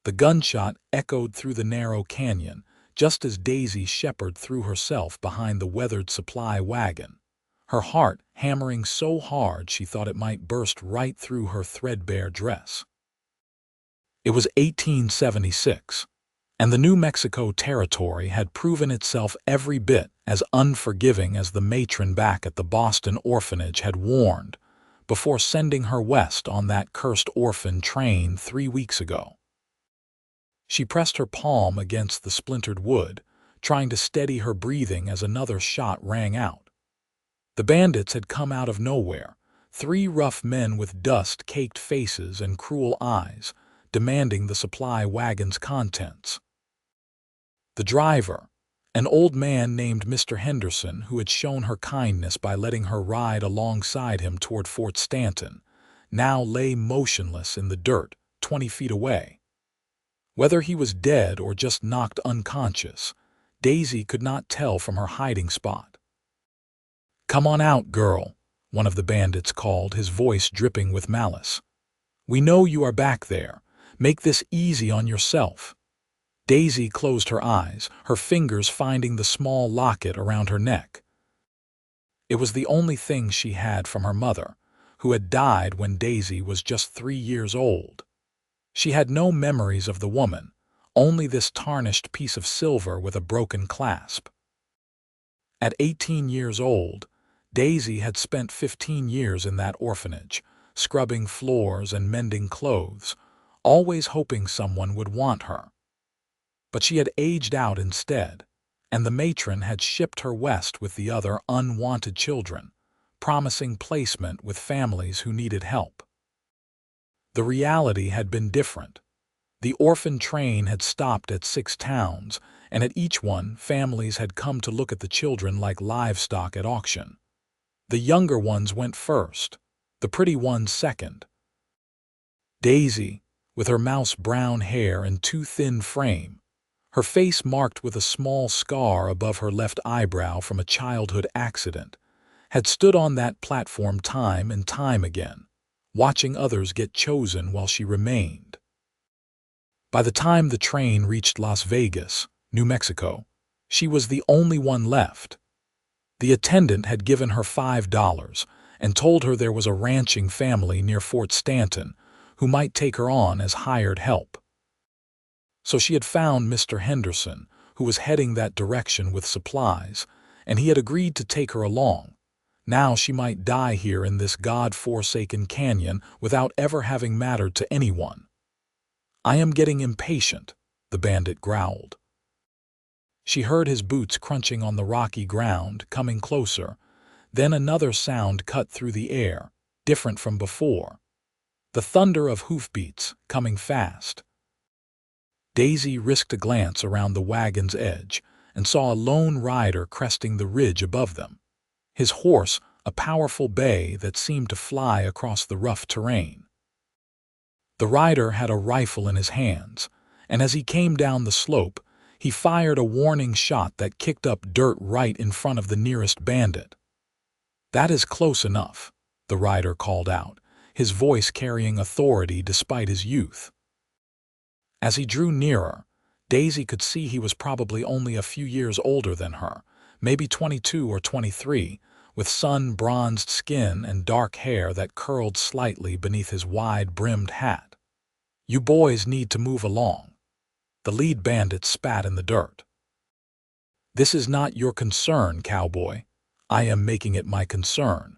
The gunshot echoed through the narrow canyon, just as Daisy shepherded threw herself behind the weathered supply wagon, her heart hammering so hard she thought it might burst right through her threadbare dress. It was 1876, and the New Mexico Territory had proven itself every bit as unforgiving as the matron back at the Boston orphanage had warned before sending her west on that cursed orphan train 3 weeks ago. She pressed her palm against the splintered wood, trying to steady her breathing as another shot rang out. The bandits had come out of nowhere, 3 rough men with dust-caked faces and cruel eyes, demanding the supply wagon's contents. The driver, an old man named Mr. Henderson, who had shown her kindness by letting her ride alongside him toward Fort Stanton, now lay motionless in the dirt 20 feet away. Whether he was dead or just knocked unconscious, Daisy could not tell from her hiding spot. "Come on out, girl," one of the bandits called, his voice dripping with malice. "We know you are back there. Make this easy on yourself." Daisy closed her eyes, her fingers finding the small locket around her neck. It was the only thing she had from her mother, who had died when Daisy was just 3 years old. She had no memories of the woman, only this tarnished piece of silver with a broken clasp. At 18 years old, Daisy had spent 15 years in that orphanage, scrubbing floors and mending clothes, always hoping someone would want her. But she had aged out instead, and the matron had shipped her west with the other unwanted children, promising placement with families who needed help. The reality had been different. The orphan train had stopped at 6 towns, and at each one, families had come to look at the children like livestock at auction. The younger ones went first, the pretty ones second. Daisy, with her mouse-brown hair and too thin frame, her face marked with a small scar above her left eyebrow from a childhood accident, had stood on that platform time and time again, watching others get chosen while she remained. By the time the train reached Las Vegas, New Mexico, she was the only one left. The attendant had given her $5 and told her there was a ranching family near Fort Stanton who might take her on as hired help. So she had found Mr. Henderson, who was heading that direction with supplies, and he had agreed to take her along. Now she might die here in this God-forsaken canyon without ever having mattered to anyone. "I am getting impatient," the bandit growled. She heard his boots crunching on the rocky ground, coming closer. Then another sound cut through the air, different from before. The thunder of hoofbeats, coming fast. Daisy risked a glance around the wagon's edge and saw a lone rider cresting the ridge above them. His horse, a powerful bay that seemed to fly across the rough terrain. The rider had a rifle in his hands, and as he came down the slope, he fired a warning shot that kicked up dirt right in front of the nearest bandit. "That is close enough," the rider called out, his voice carrying authority despite his youth. As he drew nearer, Daisy could see he was probably only a few years older than her, maybe 22 or 23, with sun-bronzed skin and dark hair that curled slightly beneath his wide-brimmed hat. "You boys need to move along." The lead bandit spat in the dirt. "This is not your concern, Cowboy. I am making it my concern."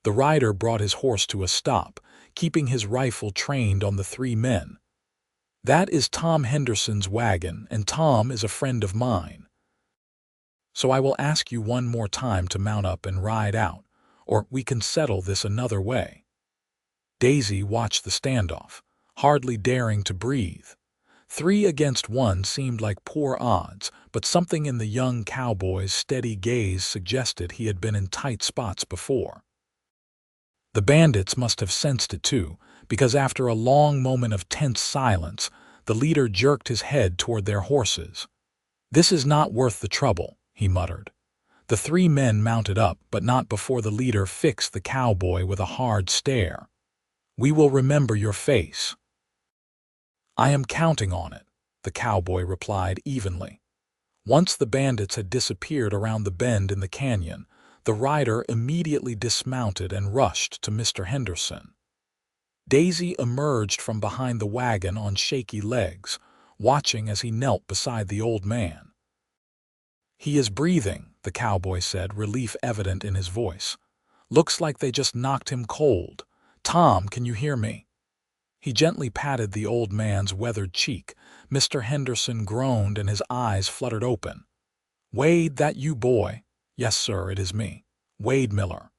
The rider brought his horse to a stop, keeping his rifle trained on the 3 men. "That is Tom Henderson's wagon, and Tom is a friend of mine. So I will ask you one more time to mount up and ride out, or we can settle this another way." Daisy watched the standoff, hardly daring to breathe. 3 against 1 seemed like poor odds, but something in the young cowboy's steady gaze suggested he had been in tight spots before. The bandits must have sensed it too, because after a long moment of tense silence, the leader jerked his head toward their horses. "This is not worth the trouble," he muttered. The 3 men mounted up, but not before the leader fixed the cowboy with a hard stare. "We will remember your face." "I am counting on it," the cowboy replied evenly. Once the bandits had disappeared around the bend in the canyon, the rider immediately dismounted and rushed to Mr. Henderson. Daisy emerged from behind the wagon on shaky legs, watching as he knelt beside the old man. "He is breathing," the cowboy said, relief evident in his voice. "Looks like they just knocked him cold. Tom, can you hear me?" He gently patted the old man's weathered cheek. Mr. Henderson groaned and his eyes fluttered open. "Wade, that you, boy?" "Yes, sir, it is me. Wade Miller."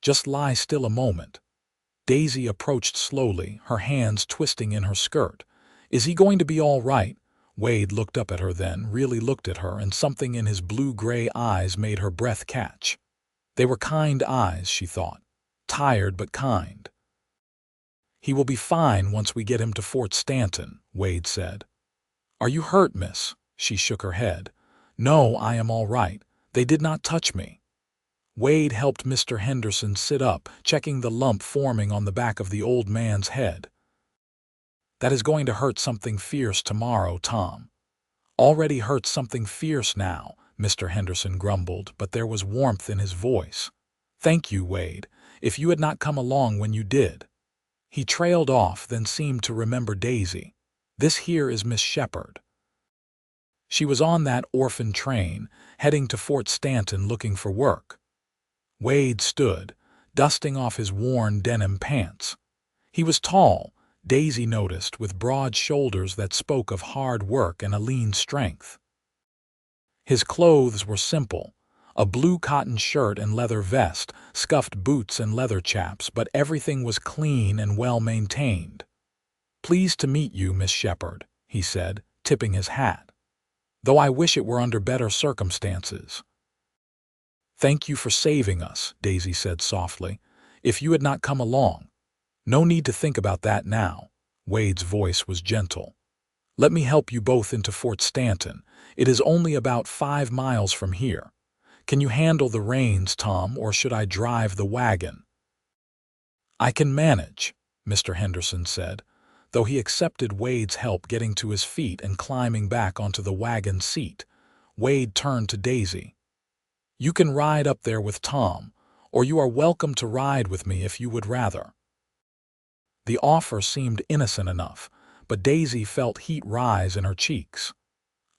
"Just lie still a moment." Daisy approached slowly, her hands twisting in her skirt. "Is he going to be all right?" Wade looked up at her then, really looked at her, and something in his blue-gray eyes made her breath catch. They were kind eyes, she thought. Tired but kind. "He will be fine once we get him to Fort Stanton," Wade said. "Are you hurt, miss?" She shook her head. "No, I am all right. They did not touch me." Wade helped Mr. Henderson sit up, checking the lump forming on the back of the old man's head. "That is going to hurt something fierce tomorrow, Tom." "Already hurts something fierce now," Mr. Henderson grumbled, but there was warmth in his voice. "Thank you, Wade. If you had not come along when you did." He trailed off, then seemed to remember Daisy. "This here is Miss Shepherd." She was on that Orphan train, heading to Fort Stanton looking for work. Wade stood, dusting off his worn denim pants. He was tall, Daisy noticed, with broad shoulders that spoke of hard work and a lean strength. His clothes were simple, a blue cotton shirt and leather vest, scuffed boots and leather chaps, but everything was clean and well-maintained. "Pleased to meet you, Miss Shepherd," he said, tipping his hat. "Though I wish it were under better circumstances." "Thank you for saving us," Daisy said softly. "If you had not come along—" "No need to think about that now." Wade's voice was gentle. "Let me help you both into Fort Stanton. It is only about 5 miles from here. Can you handle the reins, Tom, or should I drive the wagon?" "I can manage," Mr. Henderson said, though he accepted Wade's help getting to his feet and climbing back onto the wagon seat. Wade turned to Daisy. "You can ride up there with Tom, or you are welcome to ride with me if you would rather." The offer seemed innocent enough, but Daisy felt heat rise in her cheeks.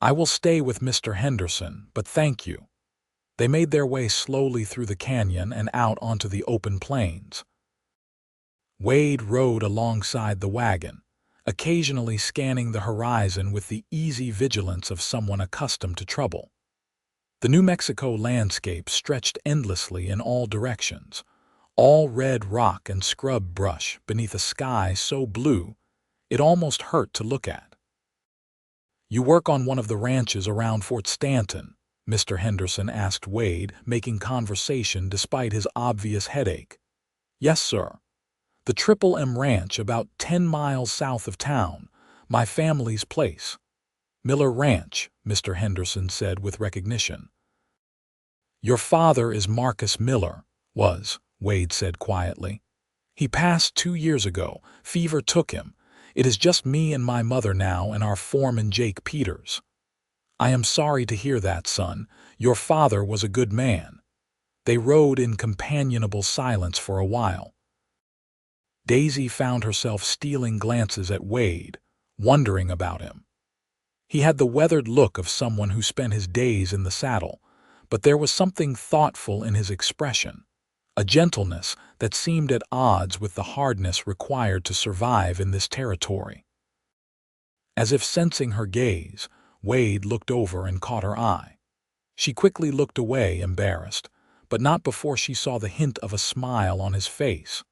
"I will stay with Mr. Henderson, but thank you." They made their way slowly through the canyon and out onto the open plains. Wade rode alongside the wagon, occasionally scanning the horizon with the easy vigilance of someone accustomed to trouble. The New Mexico landscape stretched endlessly in all directions, all red rock and scrub brush beneath a sky so blue it almost hurt to look at. "You work on one of the ranches around Fort Stanton?" Mr. Henderson asked Wade, making conversation despite his obvious headache. "Yes, sir. The Triple M Ranch, about 10 miles south of town, my family's place." "Miller Ranch," Mr. Henderson said with recognition. "Your father is Marcus Miller," Wade said quietly. "He passed 2 years ago. Fever took him. It is just me and my mother now and our foreman Jake Peters." "I am sorry to hear that, son. Your father was a good man." They rode in companionable silence for a while. Daisy found herself stealing glances at Wade, wondering about him. He had the weathered look of someone who spent his days in the saddle, but there was something thoughtful in his expression, a gentleness that seemed at odds with the hardness required to survive in this territory. As if sensing her gaze, Wade looked over and caught her eye. She quickly looked away, embarrassed, but not before she saw the hint of a smile on his face.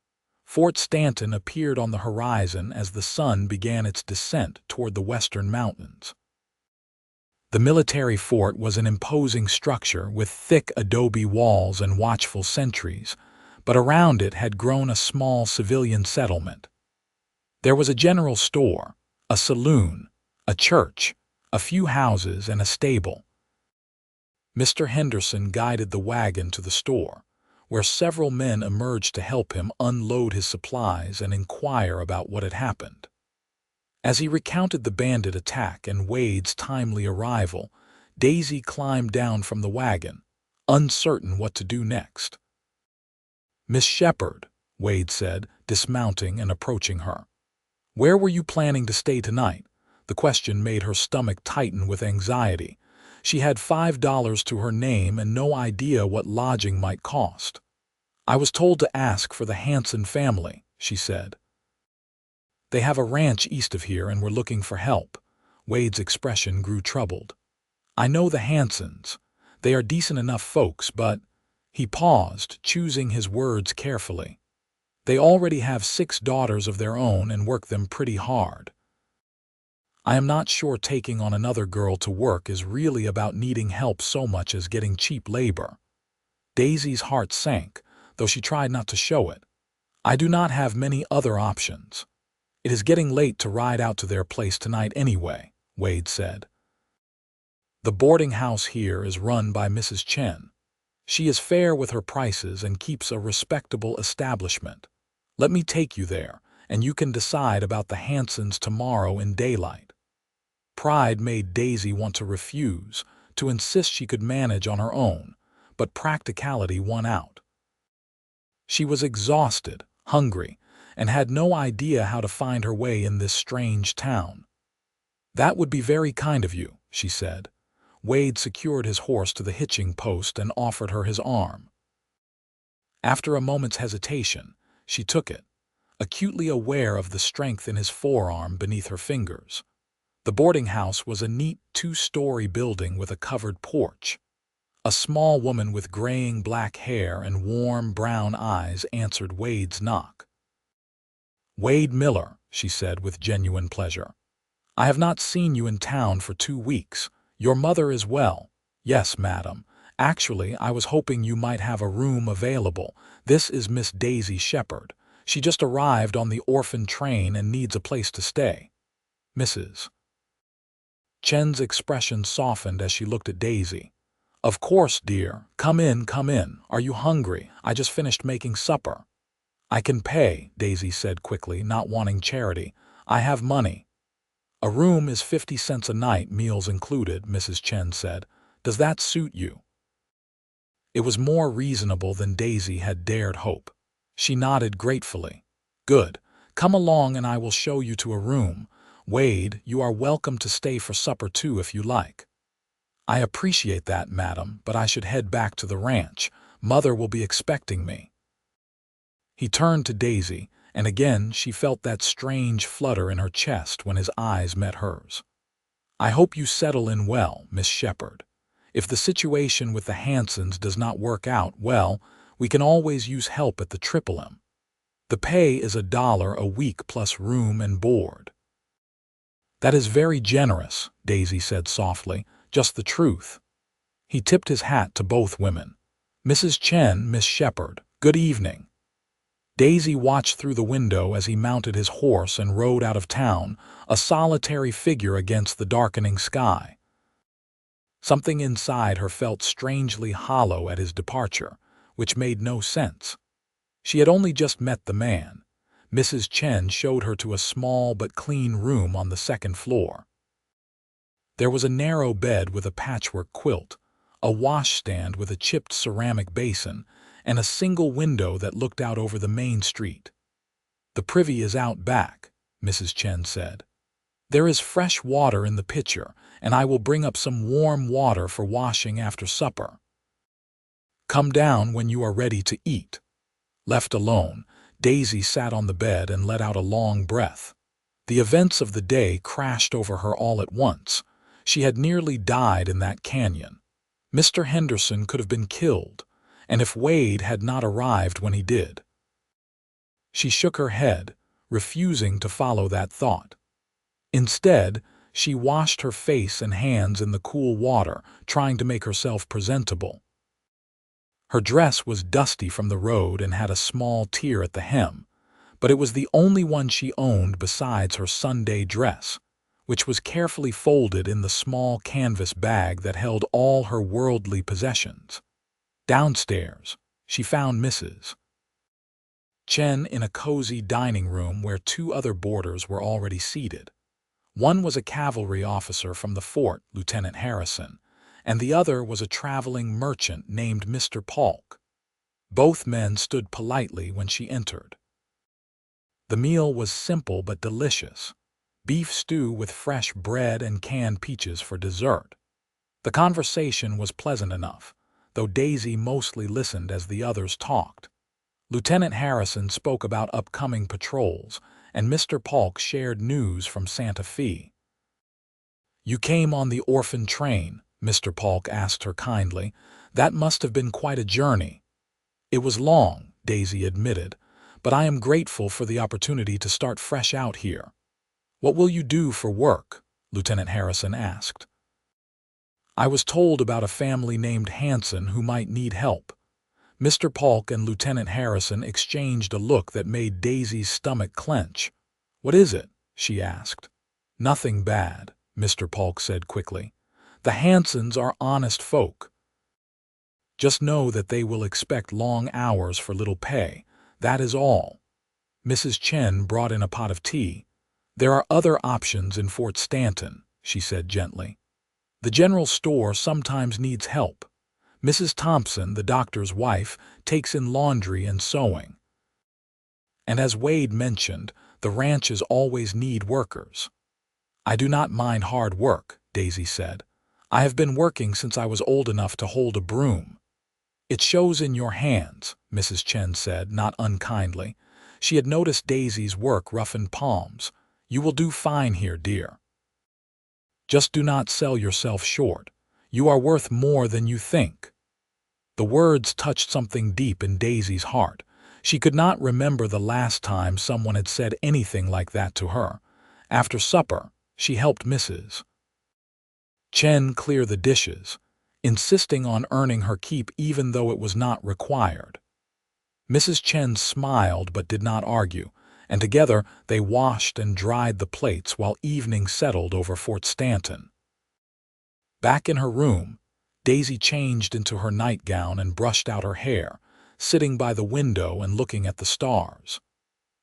Fort Stanton appeared on the horizon as the sun began its descent toward the western mountains. The military fort was an imposing structure with thick adobe walls and watchful sentries, but around it had grown a small civilian settlement. There was a general store, a saloon, a church, a few houses, and a stable. Mr. Henderson guided the wagon to the store, where several men emerged to help him unload his supplies and inquire about what had happened. As he recounted the bandit attack and Wade's timely arrival, Daisy climbed down from the wagon, uncertain what to do next. "Miss Shepherd," Wade said, dismounting and approaching her. "Where were you planning to stay tonight?" The question made her stomach tighten with anxiety. She had $5 to her name and no idea what lodging might cost. "I was told to ask for the Hanson family," she said. "They have a ranch east of here and we're looking for help." Wade's expression grew troubled. "I know the Hansons. They are decent enough folks, but—" He paused, choosing his words carefully. "They already have 6 daughters of their own and work them pretty hard. I am not sure taking on another girl to work is really about needing help so much as getting cheap labor." Daisy's heart sank, though she tried not to show it. "I do not have many other options. It is getting late to ride out to their place tonight anyway," Wade said. "The boarding house here is run by Mrs. Chen. She is fair with her prices and keeps a respectable establishment. Let me take you there, and you can decide about the Hansons tomorrow in daylight." Pride made Daisy want to refuse, to insist she could manage on her own, but practicality won out. She was exhausted, hungry, and had no idea how to find her way in this strange town. "That would be very kind of you," she said. Wade secured his horse to the hitching post and offered her his arm. After a moment's hesitation, she took it, acutely aware of the strength in his forearm beneath her fingers. The boarding house was a neat 2-story building with a covered porch. A small woman with graying black hair and warm brown eyes answered Wade's knock. "Wade Miller," she said with genuine pleasure. "I have not seen you in town for 2 weeks. Your mother is well." "Yes, madam. Actually, I was hoping you might have a room available. This is Miss Daisy Shepherd. She just arrived on the Orphan train and needs a place to stay." Mrs. Chen's expression softened as she looked at Daisy. "Of course, dear. Come in, come in. Are you hungry? I just finished making supper." "I can pay," Daisy said quickly, not wanting charity. "I have money." "A room is 50 cents a night, meals included," Mrs. Chen said. "Does that suit you?" It was more reasonable than Daisy had dared hope. She nodded gratefully. "Good. Come along and I will show you to a room. Wade, you are welcome to stay for supper too if you like." "I appreciate that, madam, but I should head back to the ranch. Mother will be expecting me." He turned to Daisy, and again she felt that strange flutter in her chest when his eyes met hers. "I hope you settle in well, Miss Shepherd. If the situation with the Hansons does not work out, well, we can always use help at the Triple M. The pay is $1 a week plus room and board." "That is very generous," Daisy said softly, "just the truth." He tipped his hat to both women. "Mrs. Chen, Miss Shepherd, good evening." Daisy watched through the window as he mounted his horse and rode out of town, a solitary figure against the darkening sky. Something inside her felt strangely hollow at his departure, which made no sense. She had only just met the man. Mrs. Chen showed her to a small but clean room on the 2nd floor. There was a narrow bed with a patchwork quilt, a washstand with a chipped ceramic basin, and a single window that looked out over the main street. "The privy is out back," Mrs. Chen said. "There is fresh water in the pitcher, and I will bring up some warm water for washing after supper. Come down when you are ready to eat." Left alone, Daisy sat on the bed and let out a long breath. The events of the day crashed over her all at once. She had nearly died in that canyon. Mr. Henderson could have been killed, and if Wade had not arrived when he did. She shook her head, refusing to follow that thought. Instead, she washed her face and hands in the cool water, trying to make herself presentable. Her dress was dusty from the road and had a small tear at the hem, but it was the only one she owned besides her Sunday dress, which was carefully folded in the small canvas bag that held all her worldly possessions. Downstairs, she found Mrs. Chen in a cozy dining room where 2 other boarders were already seated. One was a cavalry officer from the fort, Lieutenant Harrison, and the other was a traveling merchant named Mr. Polk. Both men stood politely when she entered. The meal was simple but delicious. Beef stew with fresh bread and canned peaches for dessert. The conversation was pleasant enough, though Daisy mostly listened as the others talked. Lieutenant Harrison spoke about upcoming patrols, and Mr. Polk shared news from Santa Fe. "You came on the Orphan train," Mr. Polk asked her kindly. "That must have been quite a journey." "It was long," Daisy admitted, "but I am grateful for the opportunity to start fresh out here." "What will you do for work?" Lieutenant Harrison asked. "I was told about a family named Hanson who might need help." Mr. Polk and Lieutenant Harrison exchanged a look that made Daisy's stomach clench. "What is it?" she asked. "Nothing bad," Mr. Polk said quickly. "The Hansons are honest folk. Just know that they will expect long hours for little pay. That is all." Mrs. Chen brought in a pot of tea. "There are other options in Fort Stanton," she said gently. "The general store sometimes needs help. Mrs. Thompson, the doctor's wife, takes in laundry and sewing. And as Wade mentioned, the ranches always need workers." "I do not mind hard work," Daisy said. "I have been working since I was old enough to hold a broom." "It shows in your hands," Mrs. Chen said, not unkindly. She had noticed Daisy's work-roughened palms. "You will do fine here, dear. Just do not sell yourself short. You are worth more than you think." The words touched something deep in Daisy's heart. She could not remember the last time someone had said anything like that to her. After supper, she helped Mrs. Chen clear the dishes, insisting on earning her keep even though it was not required. Mrs. Chen smiled but did not argue, and together they washed and dried the plates while evening settled over Fort Stanton. Back in her room, Daisy changed into her nightgown and brushed out her hair, sitting by the window and looking at the stars.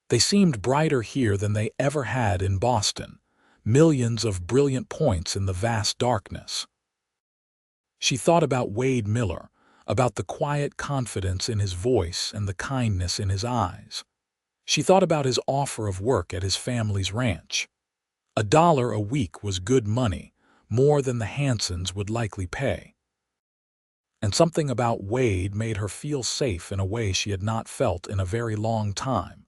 They seemed brighter here than they ever had in Boston, millions of brilliant points in the vast darkness. She thought about Wade Miller, about the quiet confidence in his voice and the kindness in his eyes. She thought about his offer of work at his family's ranch. $1 a week was good money, more than the Hansons would likely pay. And something about Wade made her feel safe in a way she had not felt in a very long time.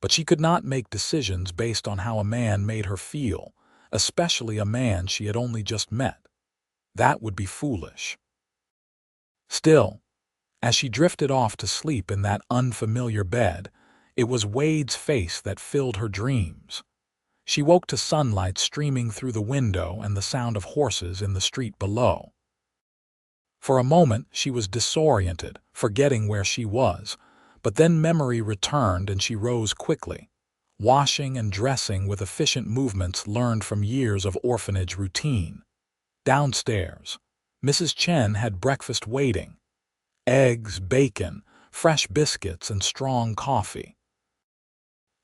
But she could not make decisions based on how a man made her feel, especially a man she had only just met. That would be foolish. Still, as she drifted off to sleep in that unfamiliar bed, it was Wade's face that filled her dreams. She woke to sunlight streaming through the window and the sound of horses in the street below. For a moment she was disoriented, forgetting where she was, but then memory returned and she rose quickly, washing and dressing with efficient movements learned from years of orphanage routine. Downstairs, Mrs. Chen had breakfast waiting: eggs, bacon, fresh biscuits, and strong coffee.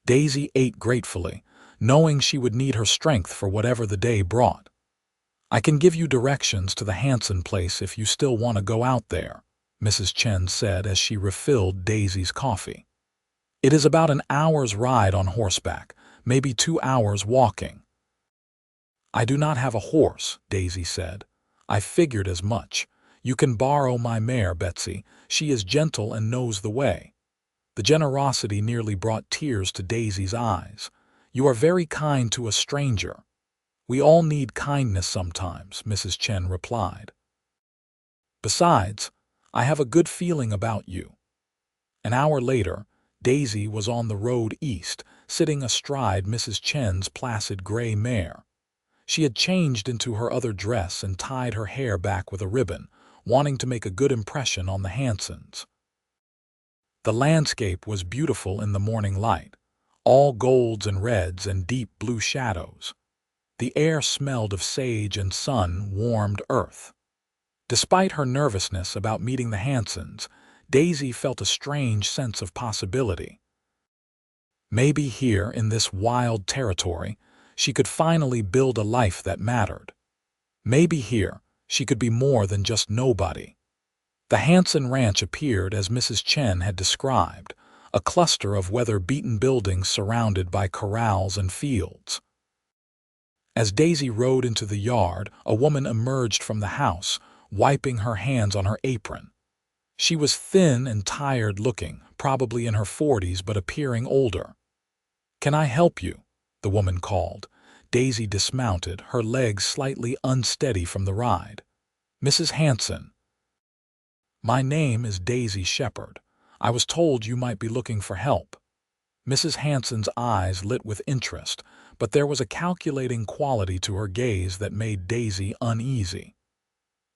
Daisy ate gratefully, knowing she would need her strength for whatever the day brought. "I can give you directions to the Hanson place if you still want to go out there," Mrs. Chen said as she refilled Daisy's coffee. "It is about an hour's ride on horseback, maybe 2 hours walking." "I do not have a horse," Daisy said. "I figured as much. You can borrow my mare, Betsy. She is gentle and knows the way." The generosity nearly brought tears to Daisy's eyes. "You are very kind to a stranger." "We all need kindness sometimes," Mrs. Chen replied. "Besides, I have a good feeling about you." An hour later, Daisy was on the road east, sitting astride Mrs. Chen's placid gray mare. She had changed into her other dress and tied her hair back with a ribbon, wanting to make a good impression on the Hansons. The landscape was beautiful in the morning light, all golds and reds and deep blue shadows. The air smelled of sage and sun-warmed earth. Despite her nervousness about meeting the Hansons, Daisy felt a strange sense of possibility. Maybe here, in this wild territory, She could finally build a life that mattered. Maybe here, she could be more than just nobody. The Hanson Ranch appeared as Mrs. Chen had described, a cluster of weather-beaten buildings surrounded by corrals and fields. As Daisy rode into the yard, a woman emerged from the house, wiping her hands on her apron. She was thin and tired-looking, probably in her 40s but appearing older. "Can I help you?" the woman called. Daisy dismounted, her legs slightly unsteady from the ride. "Mrs. Hanson." "My name is Daisy Shepherd. I was told you might be looking for help." Mrs. Hanson's eyes lit with interest, but there was a calculating quality to her gaze that made Daisy uneasy.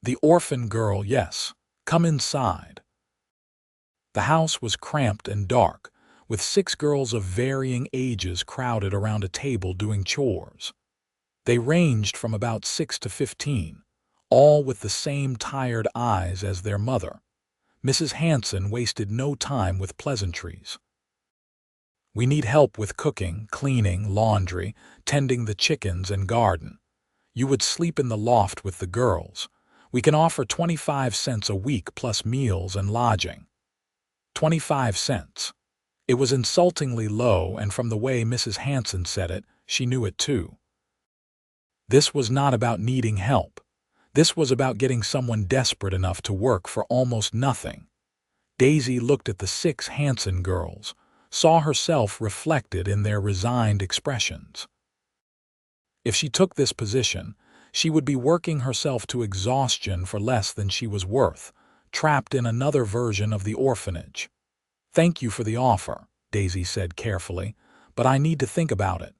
"The orphan girl, yes. Come inside." The house was cramped and dark, with 6 girls of varying ages crowded around a table doing chores. They ranged from about 6 to 15, all with the same tired eyes as their mother. Mrs. Hanson wasted no time with pleasantries. "We need help with cooking, cleaning, laundry, tending the chickens and garden. You would sleep in the loft with the girls. We can offer 25 cents a week plus meals and lodging." 25 cents. It was insultingly low, and from the way Mrs. Hanson said it, she knew it too. This was not about needing help. This was about getting someone desperate enough to work for almost nothing. Daisy looked at the 6 Hanson girls, saw herself reflected in their resigned expressions. If she took this position, she would be working herself to exhaustion for less than she was worth, trapped in another version of the orphanage. "Thank you for the offer," Daisy said carefully, "but I need to think about it."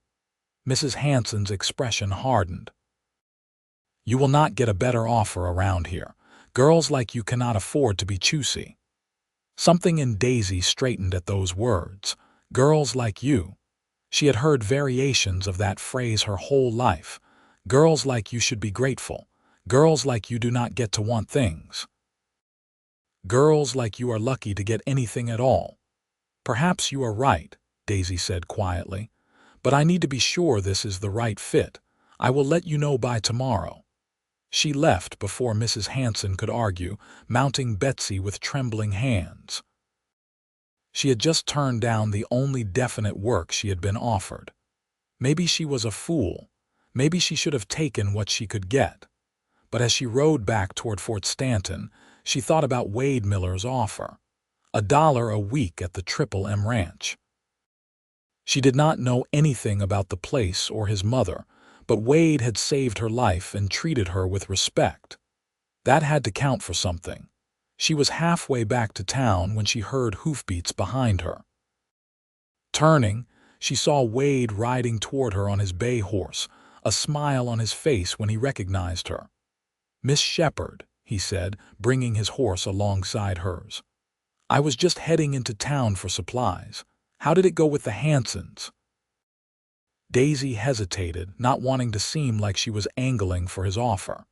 Mrs. Hanson's expression hardened. "You will not get a better offer around here. Girls like you cannot afford to be choosy." Something in Daisy straightened at those words. Girls like you. She had heard variations of that phrase her whole life. Girls like you should be grateful. Girls like you do not get to want things. Girls like you are lucky to get anything at all. "Perhaps you are right," Daisy said quietly, "but I need to be sure this is the right fit. I will let you know by tomorrow." She left before Mrs. Hanson could argue, mounting Betsy with trembling hands. She had just turned down the only definite work she had been offered. Maybe she was a fool. Maybe she should have taken what she could get. But as she rode back toward Fort Stanton, she thought about Wade Miller's offer. $1 a week at the Triple M Ranch. She did not know anything about the place or his mother, but Wade had saved her life and treated her with respect. That had to count for something. She was halfway back to town when she heard hoofbeats behind her. Turning, she saw Wade riding toward her on his bay horse, a smile on his face when he recognized her. "Miss Shepherd," he said, bringing his horse alongside hers. "I was just heading into town for supplies. How did it go with the Hansons?" Daisy hesitated, not wanting to seem like she was angling for his offer.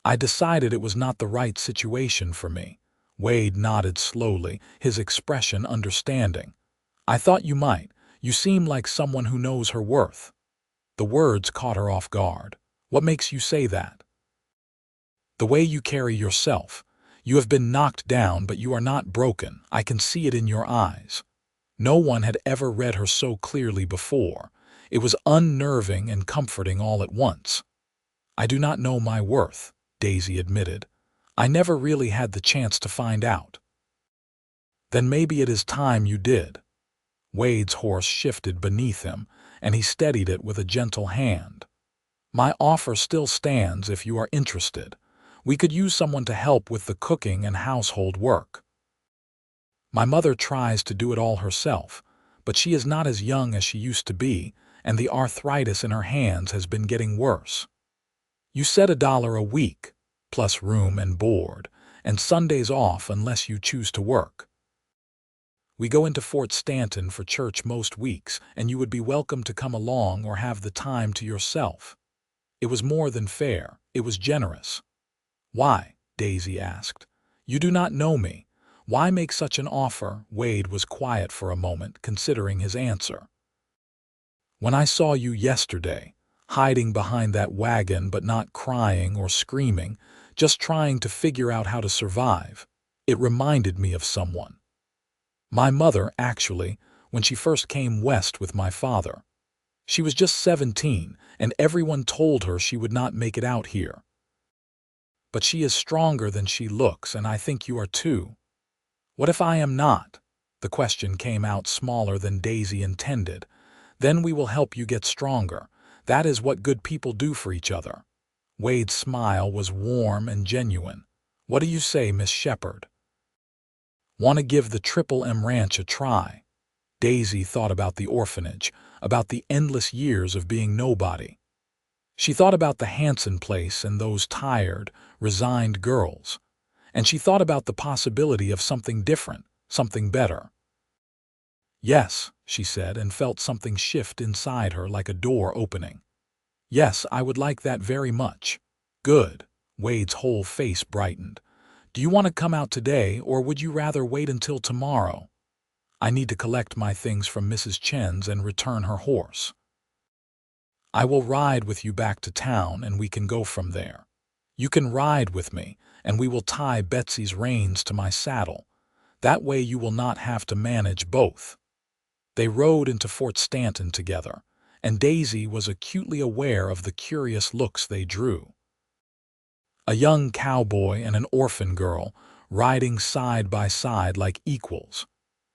"I decided it was not the right situation for me." Wade nodded slowly, his expression understanding. "I thought you might. You seem like someone who knows her worth." The words caught her off guard. "What makes you say that?" "The way you carry yourself. You have been knocked down, but you are not broken. I can see it in your eyes." No one had ever read her so clearly before. It was unnerving and comforting all at once. "I do not know my worth," Daisy admitted. "I never really had the chance to find out." "Then maybe it is time you did." Wade's horse shifted beneath him, and he steadied it with a gentle hand. "My offer still stands if you are interested. We could use someone to help with the cooking and household work. My mother tries to do it all herself, but she is not as young as she used to be, and the arthritis in her hands has been getting worse. You said $1 a week, plus room and board, and Sundays off unless you choose to work. We go into Fort Stanton for church most weeks, and you would be welcome to come along or have the time to yourself." It was more than fair. It was generous. "Why?" Daisy asked. "You do not know me. Why make such an offer?" Wade was quiet for a moment, considering his answer. "When I saw you yesterday, hiding behind that wagon but not crying or screaming, just trying to figure out how to survive. It reminded me of someone. My mother, actually, when she first came west with my father. She was just 17, and everyone told her she would not make it out here. But she is stronger than she looks, and I think you are too. What if I am not? The question came out smaller than Daisy intended. Then we will help you get stronger. That is what good people do for each other. Wade's smile was warm and genuine. What do you say, Miss Shepherd? Want to give the Triple M Ranch a try? Daisy thought about the orphanage, about the endless years of being nobody. She thought about the Hanson place and those tired, resigned girls. And she thought about the possibility of something different, something better. Yes, she said, and felt something shift inside her like a door opening. Yes, I would like that very much. Good. Wade's whole face brightened. Do you want to come out today, or would you rather wait until tomorrow? I need to collect my things from Mrs. Chen's and return her horse. I will ride with you back to town, and we can go from there. You can ride with me, and we will tie Betsy's reins to my saddle. That way you will not have to manage both. They rode into Fort Stanton together, and Daisy was acutely aware of the curious looks they drew. A young cowboy and an orphan girl, riding side by side like equals.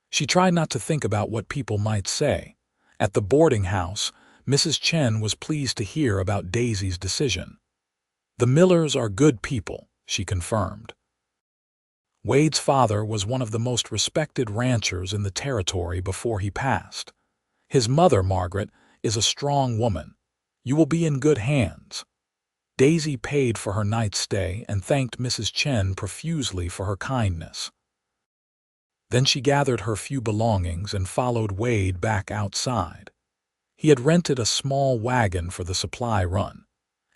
She tried not to think about what people might say. At the boarding house, Mrs. Chen was pleased to hear about Daisy's decision. The Millers are good people, she confirmed. Wade's father was one of the most respected ranchers in the territory before he passed. His mother, Margaret, is a strong woman. You will be in good hands. Daisy paid for her night's stay and thanked Mrs. Chen profusely for her kindness. Then she gathered her few belongings and followed Wade back outside. He had rented a small wagon for the supply run,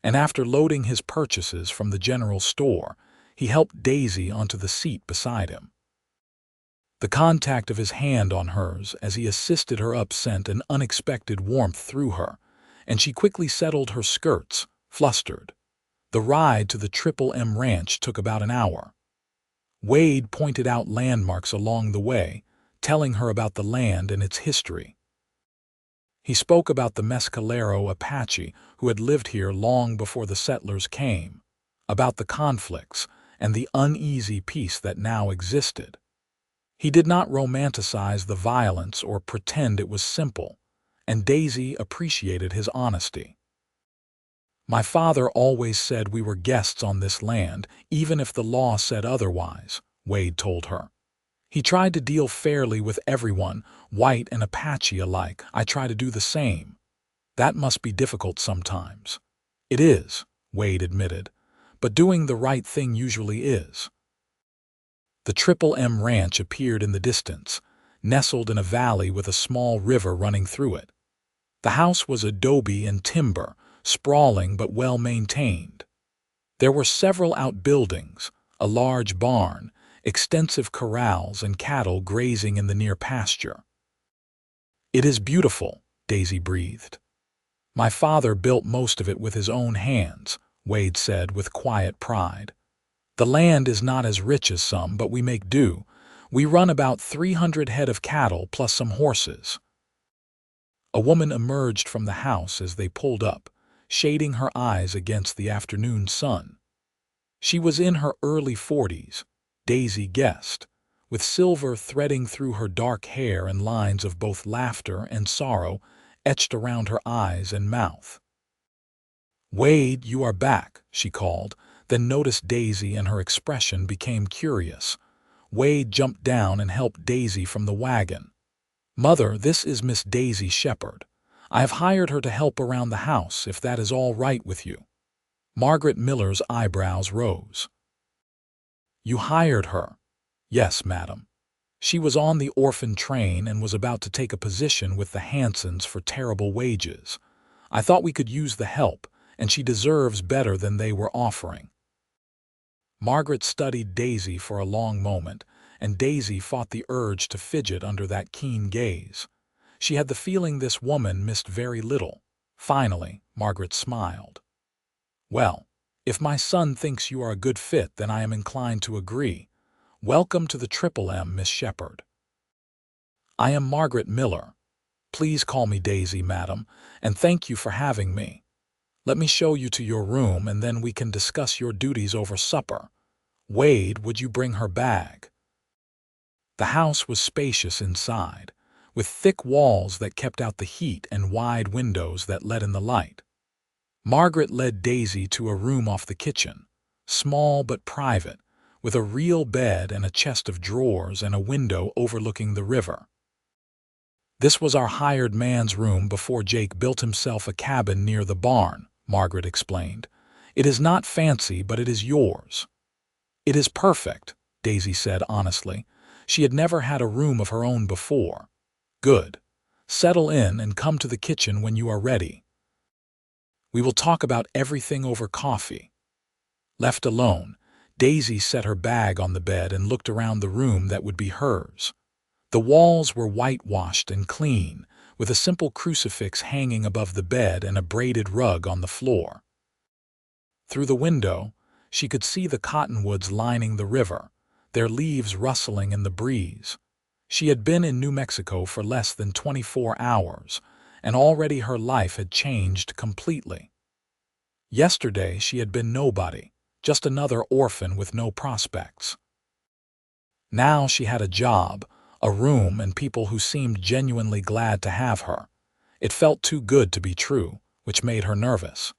and after loading his purchases from the general store, he helped Daisy onto the seat beside him. The contact of his hand on hers as he assisted her up sent an unexpected warmth through her, and she quickly settled her skirts, flustered. The ride to the Triple M Ranch took about an hour. Wade pointed out landmarks along the way, telling her about the land and its history. He spoke about the Mescalero Apache who had lived here long before the settlers came, about the conflicts and the uneasy peace that now existed. He did not romanticize the violence or pretend it was simple, and Daisy appreciated his honesty. My father always said we were guests on this land, even if the law said otherwise, Wade told her. He tried to deal fairly with everyone, white and Apache alike. I try to do the same. That must be difficult sometimes. It is, Wade admitted, but doing the right thing usually is. The Triple M Ranch appeared in the distance, nestled in a valley with a small river running through it. The house was adobe and timber, sprawling but well-maintained. There were several outbuildings, a large barn, extensive corrals, and cattle grazing in the near pasture. It is beautiful, Daisy breathed. My father built most of it with his own hands, Wade said with quiet pride. The land is not as rich as some, but we make do. We run about 300 head of cattle plus some horses. A woman emerged from the house as they pulled up, shading her eyes against the afternoon sun. She was in her early 40s, Daisy guessed, with silver threading through her dark hair and lines of both laughter and sorrow etched around her eyes and mouth. Wade, you are back, she called, then noticed Daisy and her expression became curious. Wade jumped down and helped Daisy from the wagon. Mother, this is Miss Daisy Shepherd. I have hired her to help around the house, if that is all right with you. Margaret Miller's eyebrows rose. You hired her? Yes, madam. She was on the orphan train and was about to take a position with the Hansons for terrible wages. I thought we could use the help, and she deserves better than they were offering. Margaret studied Daisy for a long moment, and Daisy fought the urge to fidget under that keen gaze. She had the feeling this woman missed very little. Finally, Margaret smiled. "Well, if my son thinks you are a good fit, then I am inclined to agree. Welcome to the Triple M, Miss Shepherd. I am Margaret Miller. Please call me Daisy, madam, and thank you for having me. Let me show you to your room, and then we can discuss your duties over supper. Wade, would you bring her bag?" The house was spacious inside, with thick walls that kept out the heat and wide windows that let in the light. Margaret led Daisy to a room off the kitchen, small but private, with a real bed and a chest of drawers and a window overlooking the river. "This was our hired man's room before Jake built himself a cabin near the barn," Margaret explained. "It is not fancy, but it is yours." "It is perfect," Daisy said honestly. She had never had a room of her own before. "Good. Settle in and come to the kitchen when you are ready. We will talk about everything over coffee." Left alone, Daisy set her bag on the bed and looked around the room that would be hers. The walls were whitewashed and clean, with a simple crucifix hanging above the bed and a braided rug on the floor. Through the window, she could see the cottonwoods lining the river, their leaves rustling in the breeze. She had been in New Mexico for less than 24 hours, and already her life had changed completely. Yesterday she had been nobody, just another orphan with no prospects. Now she had a job, a room, and people who seemed genuinely glad to have her. It felt too good to be true, which made her nervous.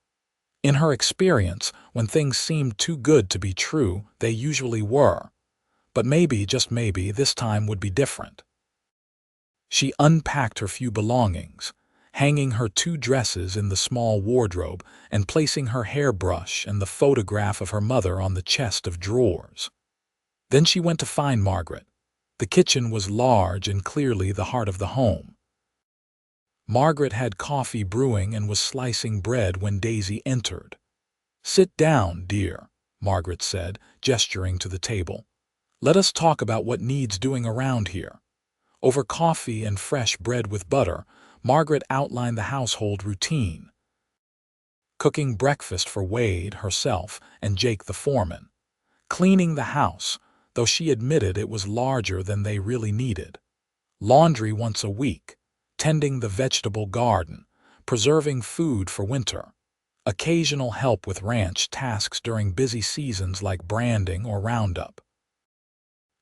In her experience, when things seemed too good to be true, they usually were. But maybe, just maybe, this time would be different. She unpacked her few belongings, hanging her 2 dresses in the small wardrobe and placing her hairbrush and the photograph of her mother on the chest of drawers. Then she went to find Margaret. The kitchen was large and clearly the heart of the home. Margaret had coffee brewing and was slicing bread when Daisy entered. "Sit down, dear," Margaret said, gesturing to the table. "Let us talk about what needs doing around here." Over coffee and fresh bread with butter, Margaret outlined the household routine. Cooking breakfast for Wade, herself, and Jake the foreman. Cleaning the house, though she admitted it was larger than they really needed. Laundry once a week. Tending the vegetable garden. Preserving food for winter. Occasional help with ranch tasks during busy seasons like branding or roundup.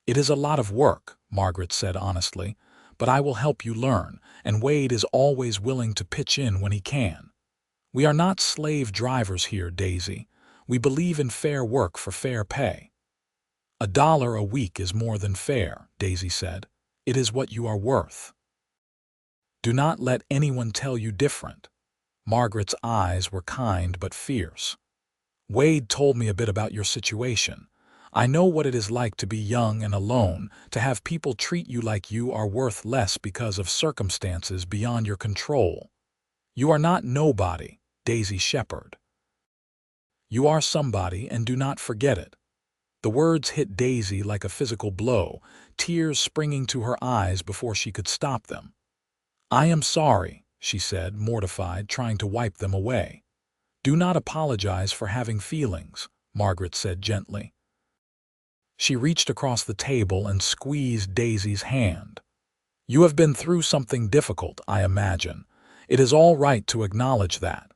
"It is a lot of work," Margaret said honestly, "but I will help you learn, and Wade is always willing to pitch in when he can. We are not slave drivers here, Daisy. We believe in fair work for fair pay." "$1 a week is more than fair," Daisy said. "It is what you are worth. Do not let anyone tell you different." Margaret's eyes were kind but fierce. "Wade told me a bit about your situation. I know what it is like to be young and alone, to have people treat you like you are worth less because of circumstances beyond your control. You are not nobody, Daisy Shepherd. You are somebody, and do not forget it." The words hit Daisy like a physical blow, tears springing to her eyes before she could stop them. "I am sorry," she said, mortified, trying to wipe them away. "Do not apologize for having feelings," Margaret said gently. She reached across the table and squeezed Daisy's hand. "You have been through something difficult, I imagine. It is all right to acknowledge that."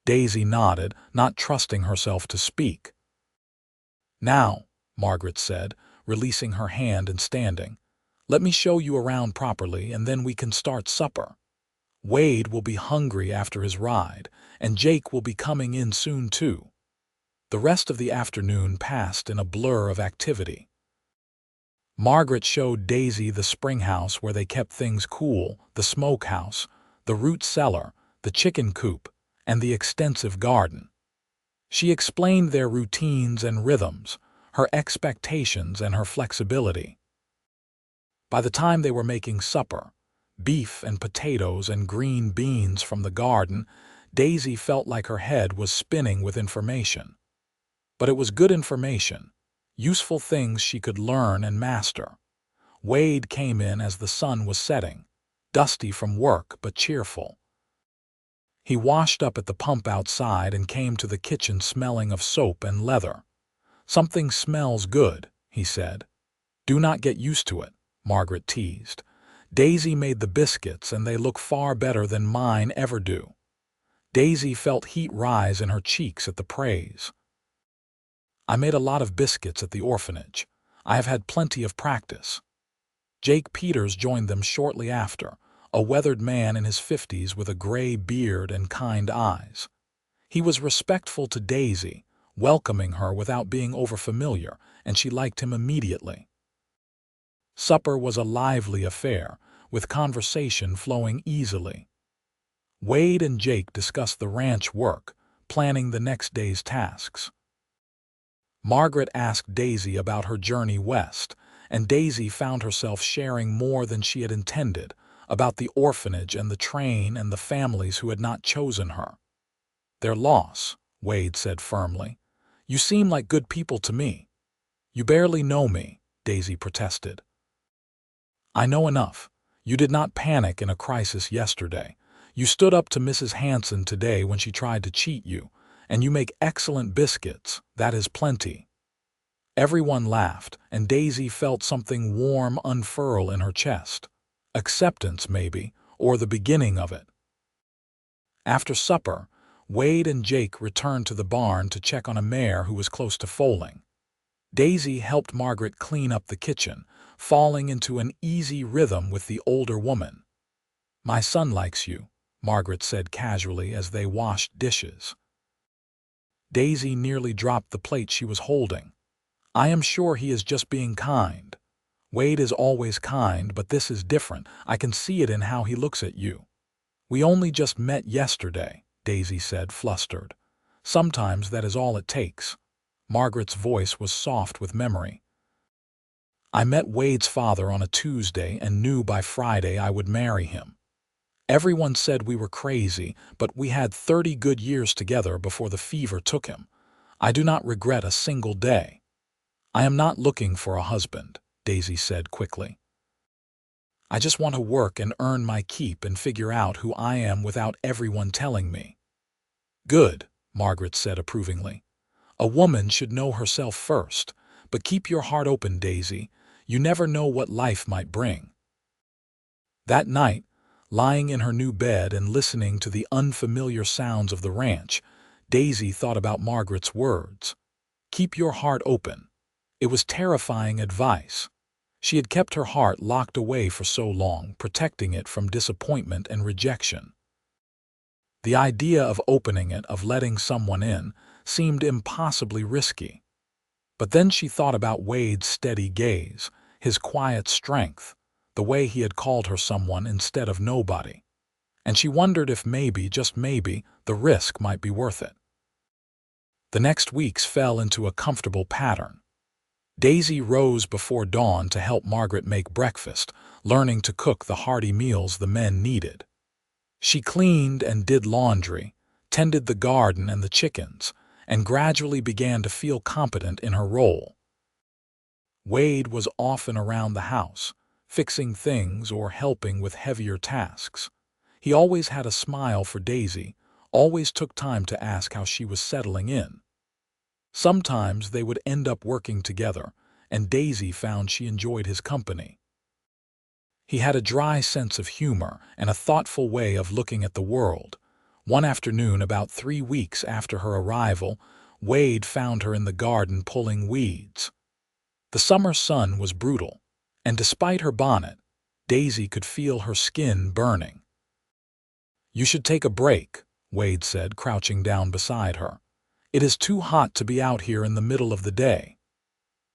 Daisy nodded, not trusting herself to speak. "Now," Margaret said, releasing her hand and standing, "let me show you around properly, and then we can start supper. Wade will be hungry after his ride, and Jake will be coming in soon too." The rest of the afternoon passed in a blur of activity. Margaret showed Daisy the spring house where they kept things cool, the smokehouse, the root cellar, the chicken coop, and the extensive garden. She explained their routines and rhythms, her expectations and her flexibility. By the time they were making supper, beef and potatoes and green beans from the garden, Daisy felt like her head was spinning with information. But it was good information, useful things she could learn and master. Wade came in as the sun was setting, dusty from work but cheerful. He washed up at the pump outside and came to the kitchen smelling of soap and leather. "Something smells good," he said. "Do not get used to it," Margaret teased. "Daisy made the biscuits and they look far better than mine ever do." Daisy felt heat rise in her cheeks at the praise. "I made a lot of biscuits at the orphanage. I have had plenty of practice." Jake Peters joined them shortly after, a weathered man in his 50s with a gray beard and kind eyes. He was respectful to Daisy, welcoming her without being overfamiliar, and she liked him immediately. Supper was a lively affair, with conversation flowing easily. Wade and Jake discussed the ranch work, planning the next day's tasks. Margaret asked Daisy about her journey west, and Daisy found herself sharing more than she had intended, about the orphanage and the train and the families who had not chosen her. "Their loss," Wade said firmly. "You seem like good people to me." "You barely know me," Daisy protested. "I know enough. You did not panic in a crisis yesterday. You stood up to Mrs. Hanson today when she tried to cheat you, and you make excellent biscuits. That is plenty." Everyone laughed, and Daisy felt something warm unfurl in her chest. Acceptance, maybe, or the beginning of it. After supper, Wade and Jake returned to the barn to check on a mare who was close to foaling. Daisy helped Margaret clean up the kitchen, falling into an easy rhythm with the older woman. "My son likes you," Margaret said casually as they washed dishes. Daisy nearly dropped the plate she was holding. "I am sure he is just being kind. Wade is always kind, but this is different. I can see it in how he looks at you." "We only just met yesterday," Daisy said, flustered. "Sometimes that is all it takes." Margaret's voice was soft with memory. "I met Wade's father on a Tuesday and knew by Friday I would marry him. Everyone said we were crazy, but we had 30 good years together before the fever took him. I do not regret a single day." "I am not looking for a husband," Daisy said quickly. "I just want to work and earn my keep and figure out who I am without everyone telling me." "Good," Margaret said approvingly. "A woman should know herself first, but keep your heart open, Daisy. You never know what life might bring." That night, lying in her new bed and listening to the unfamiliar sounds of the ranch, Daisy thought about Margaret's words. Keep your heart open. It was terrifying advice. She had kept her heart locked away for so long, protecting it from disappointment and rejection. The idea of opening it, of letting someone in, seemed impossibly risky. But then she thought about Wade's steady gaze, his quiet strength, the way he had called her someone instead of nobody. And she wondered if maybe, just maybe, the risk might be worth it. The next weeks fell into a comfortable pattern. Daisy rose before dawn to help Margaret make breakfast, learning to cook the hearty meals the men needed. She cleaned and did laundry, tended the garden and the chickens, and gradually began to feel competent in her role. Wade was often around the house, fixing things or helping with heavier tasks. He always had a smile for Daisy, always took time to ask how she was settling in. Sometimes they would end up working together, and Daisy found she enjoyed his company. He had a dry sense of humor and a thoughtful way of looking at the world. One afternoon, about 3 weeks after her arrival, Wade found her in the garden pulling weeds. The summer sun was brutal, and despite her bonnet, Daisy could feel her skin burning. "You should take a break," Wade said, crouching down beside her. "It is too hot to be out here in the middle of the day."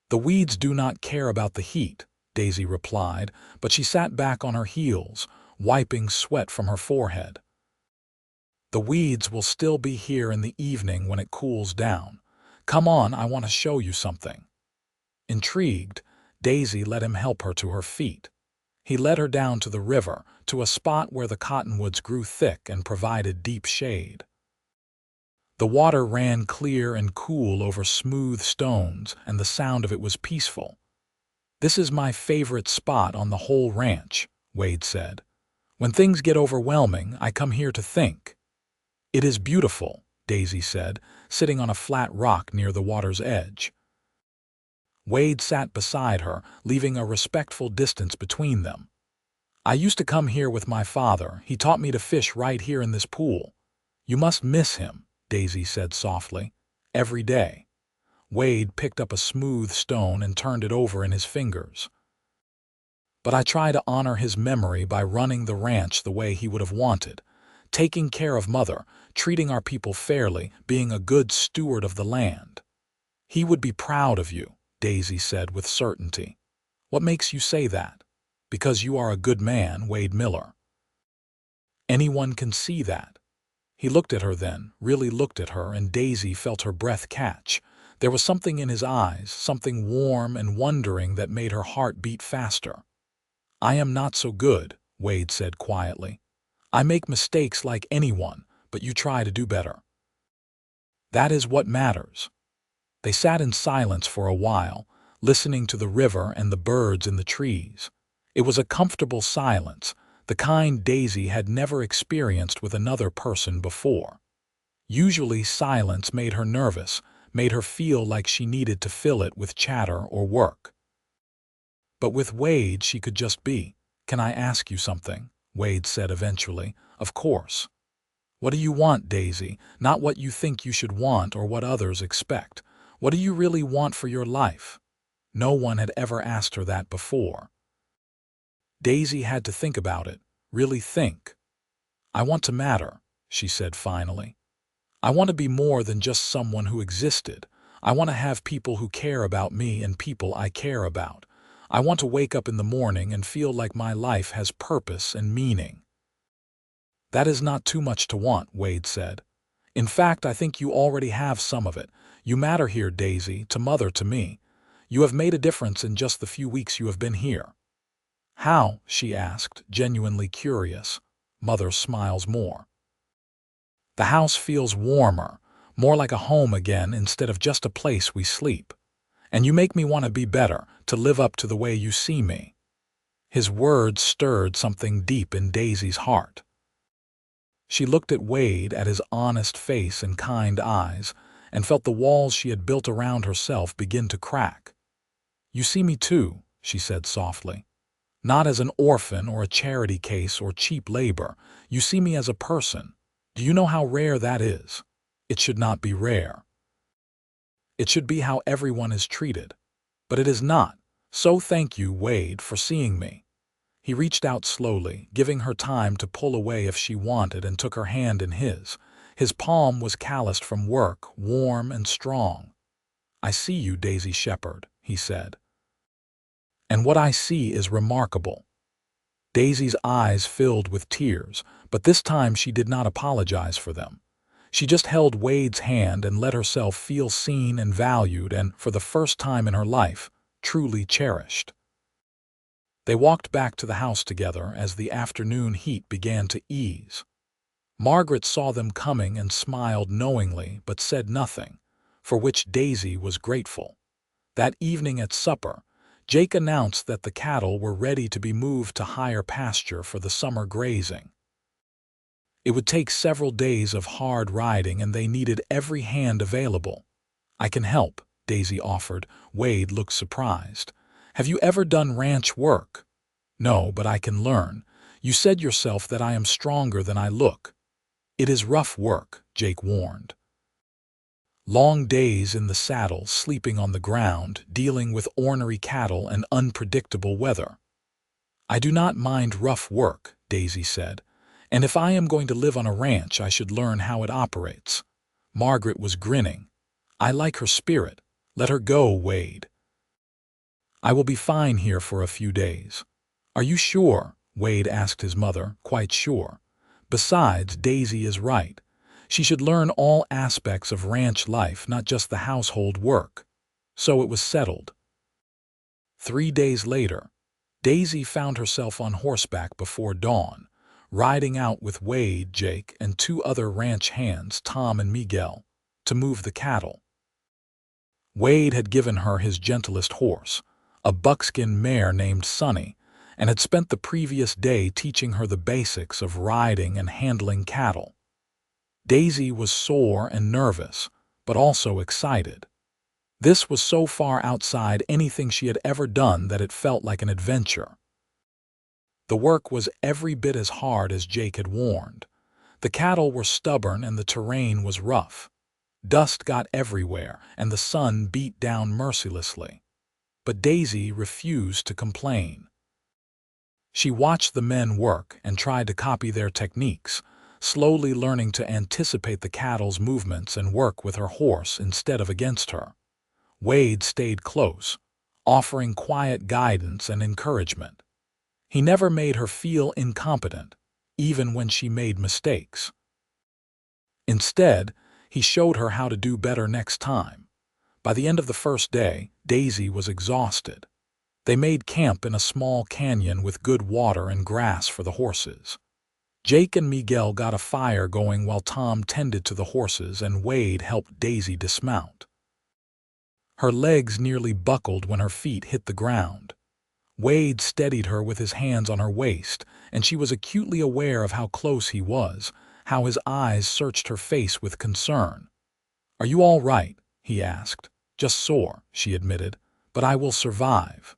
"The weeds do not care about the heat," Daisy replied, but she sat back on her heels, wiping sweat from her forehead. "The weeds will still be here in the evening when it cools down. Come on, I want to show you something." Intrigued, Daisy let him help her to her feet. He led her down to the river, to a spot where the cottonwoods grew thick and provided deep shade. The water ran clear and cool over smooth stones, and the sound of it was peaceful. "This is my favorite spot on the whole ranch," Wade said. "When things get overwhelming, I come here to think." "It is beautiful," Daisy said, sitting on a flat rock near the water's edge. Wade sat beside her, leaving a respectful distance between them. "I used to come here with my father. He taught me to fish right here in this pool." "You must miss him," Daisy said softly. "Every day." Wade picked up a smooth stone and turned it over in his fingers. "But I try to honor his memory by running the ranch the way he would have wanted, taking care of Mother, treating our people fairly, being a good steward of the land." "He would be proud of you," Daisy said with certainty. "What makes you say that?" "Because you are a good man, Wade Miller." "Anyone can see that." He looked at her then, really looked at her, and Daisy felt her breath catch. There was something in his eyes, something warm and wondering that made her heart beat faster. "I am not so good," Wade said quietly. "I make mistakes like anyone, but you try to do better. That is what matters." They sat in silence for a while, listening to the river and the birds in the trees. It was a comfortable silence, the kind Daisy had never experienced with another person before. Usually silence made her nervous, made her feel like she needed to fill it with chatter or work. But with Wade she could just be. "Can I ask you something?" Wade said eventually. "Of course." "What do you want, Daisy? Not what you think you should want or what others expect. What do you really want for your life?" No one had ever asked her that before. Daisy had to think about it, really think. "I want to matter," she said finally. "I want to be more than just someone who existed. I want to have people who care about me and people I care about. I want to wake up in the morning and feel like my life has purpose and meaning." "That is not too much to want," Wade said. "In fact, I think you already have some of it. You matter here, Daisy, to Mother, to me. You have made a difference in just the few weeks you have been here." "How?" she asked, genuinely curious. Mother smiles more. "The house feels warmer, more like a home again instead of just a place we sleep. And you make me want to be better, to live up to the way you see me." His words stirred something deep in Daisy's heart. She looked at Wade, at his honest face and kind eyes, and felt the walls she had built around herself begin to crack. "You see me too," she said softly. "Not as an orphan or a charity case or cheap labor. You see me as a person. Do you know how rare that is? It should not be rare. It should be how everyone is treated. But it is not. So thank you, Wade, for seeing me." He reached out slowly, giving her time to pull away if she wanted, and took her hand in his. His palm was calloused from work, warm and strong. "I see you, Daisy Shepherd," he said. "And what I see is remarkable." Daisy's eyes filled with tears, but this time she did not apologize for them. She just held Wade's hand and let herself feel seen and valued and, for the first time in her life, truly cherished. They walked back to the house together as the afternoon heat began to ease. Margaret saw them coming and smiled knowingly but said nothing, for which Daisy was grateful. That evening at supper, Jake announced that the cattle were ready to be moved to higher pasture for the summer grazing. It would take several days of hard riding and they needed every hand available. "I can help," Daisy offered. Wade looked surprised. "Have you ever done ranch work?" "No, but I can learn. You said yourself that I am stronger than I look." "It is rough work," Jake warned. "Long days in the saddle, sleeping on the ground, dealing with ornery cattle and unpredictable weather." "I do not mind rough work," Daisy said. "And if I am going to live on a ranch, I should learn how it operates." Margaret was grinning. "I like her spirit. Let her go, Wade." "I will be fine here for a few days." "Are you sure?" Wade asked his mother. "Quite sure. Besides, Daisy is right. She should learn all aspects of ranch life, not just the household work." So it was settled. 3 days later, Daisy found herself on horseback before dawn, riding out with Wade, Jake, and 2 other ranch hands, Tom and Miguel, to move the cattle. Wade had given her his gentlest horse, a buckskin mare named Sunny, and had spent the previous day teaching her the basics of riding and handling cattle. Daisy was sore and nervous, but also excited. This was so far outside anything she had ever done that it felt like an adventure. The work was every bit as hard as Jake had warned. The cattle were stubborn and the terrain was rough. Dust got everywhere and the sun beat down mercilessly. But Daisy refused to complain. She watched the men work and tried to copy their techniques, slowly learning to anticipate the cattle's movements and work with her horse instead of against her. Wade stayed close, offering quiet guidance and encouragement. He never made her feel incompetent, even when she made mistakes. Instead, he showed her how to do better next time. By the end of the first day, Daisy was exhausted. They made camp in a small canyon with good water and grass for the horses. Jake and Miguel got a fire going while Tom tended to the horses and Wade helped Daisy dismount. Her legs nearly buckled when her feet hit the ground. Wade steadied her with his hands on her waist, and she was acutely aware of how close he was, how his eyes searched her face with concern. "Are you all right?" he asked. "Just sore," she admitted, "but I will survive."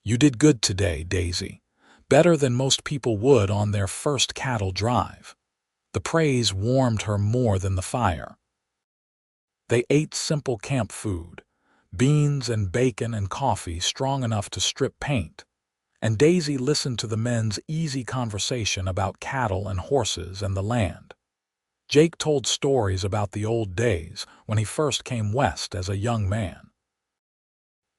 "You did good today, Daisy. Better than most people would on their first cattle drive." The praise warmed her more than the fire. They ate simple camp food, beans and bacon and coffee strong enough to strip paint, and Daisy listened to the men's easy conversation about cattle and horses and the land. Jake told stories about the old days when he first came west as a young man.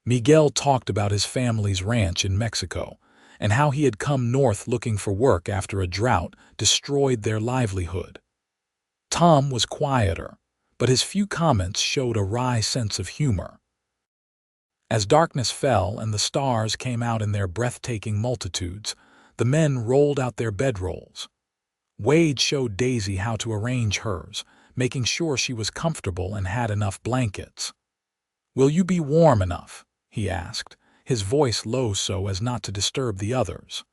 Miguel talked about his family's ranch in Mexico and how he had come north looking for work after a drought destroyed their livelihood. Tom was quieter, but his few comments showed a wry sense of humor. As darkness fell and the stars came out in their breathtaking multitudes, the men rolled out their bedrolls. Wade showed Daisy how to arrange hers, making sure she was comfortable and had enough blankets. "Will you be warm enough?" he asked, his voice low so as not to disturb the others.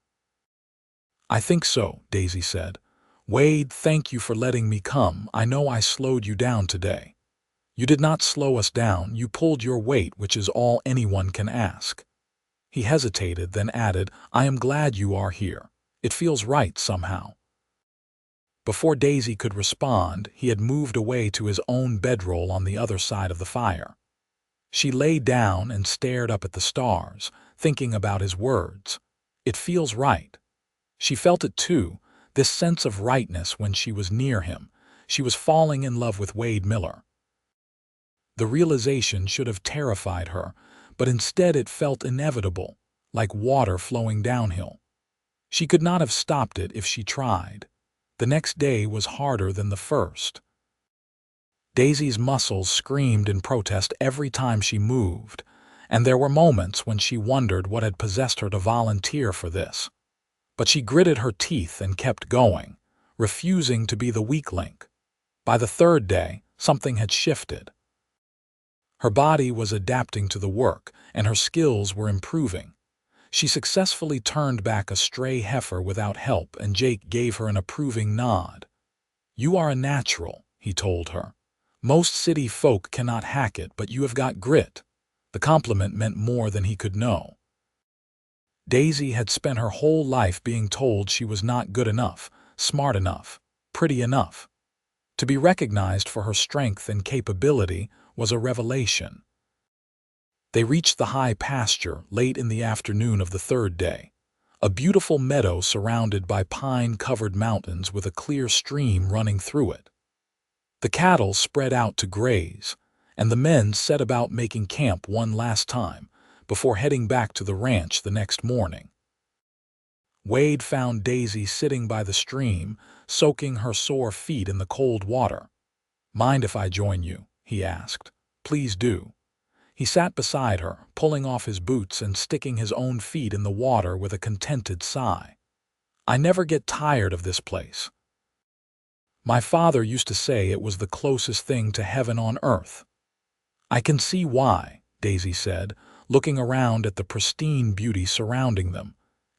"I think so," Daisy said. "Wade, thank you for letting me come. I know I slowed you down today." "You did not slow us down. You pulled your weight, which is all anyone can ask." He hesitated, then added, "I am glad you are here. It feels right somehow." Before Daisy could respond, he had moved away to his own bedroll on the other side of the fire. She lay down and stared up at the stars, thinking about his words. It feels right. She felt it too, this sense of rightness when she was near him. She was falling in love with Wade Miller. The realization should have terrified her, but instead it felt inevitable, like water flowing downhill. She could not have stopped it if she tried. The next day was harder than the first. Daisy's muscles screamed in protest every time she moved, and there were moments when she wondered what had possessed her to volunteer for this. But she gritted her teeth and kept going, refusing to be the weak link. By the third day, something had shifted. Her body was adapting to the work, and her skills were improving. She successfully turned back a stray heifer without help, and Jake gave her an approving nod. "You are a natural," he told her. "Most city folk cannot hack it, but you have got grit." The compliment meant more than he could know. Daisy had spent her whole life being told she was not good enough, smart enough, pretty enough. To be recognized for her strength and capability was a revelation. They reached the high pasture late in the afternoon of the third day, a beautiful meadow surrounded by pine-covered mountains with a clear stream running through it. The cattle spread out to graze, and the men set about making camp one last time before heading back to the ranch the next morning. Wade found Daisy sitting by the stream, soaking her sore feet in the cold water. "Mind if I join you?" he asked. "Please do." He sat beside her, pulling off his boots and sticking his own feet in the water with a contented sigh. "I never get tired of this place. My father used to say it was the closest thing to heaven on earth." "I can see why," Daisy said, looking around at the pristine beauty surrounding them.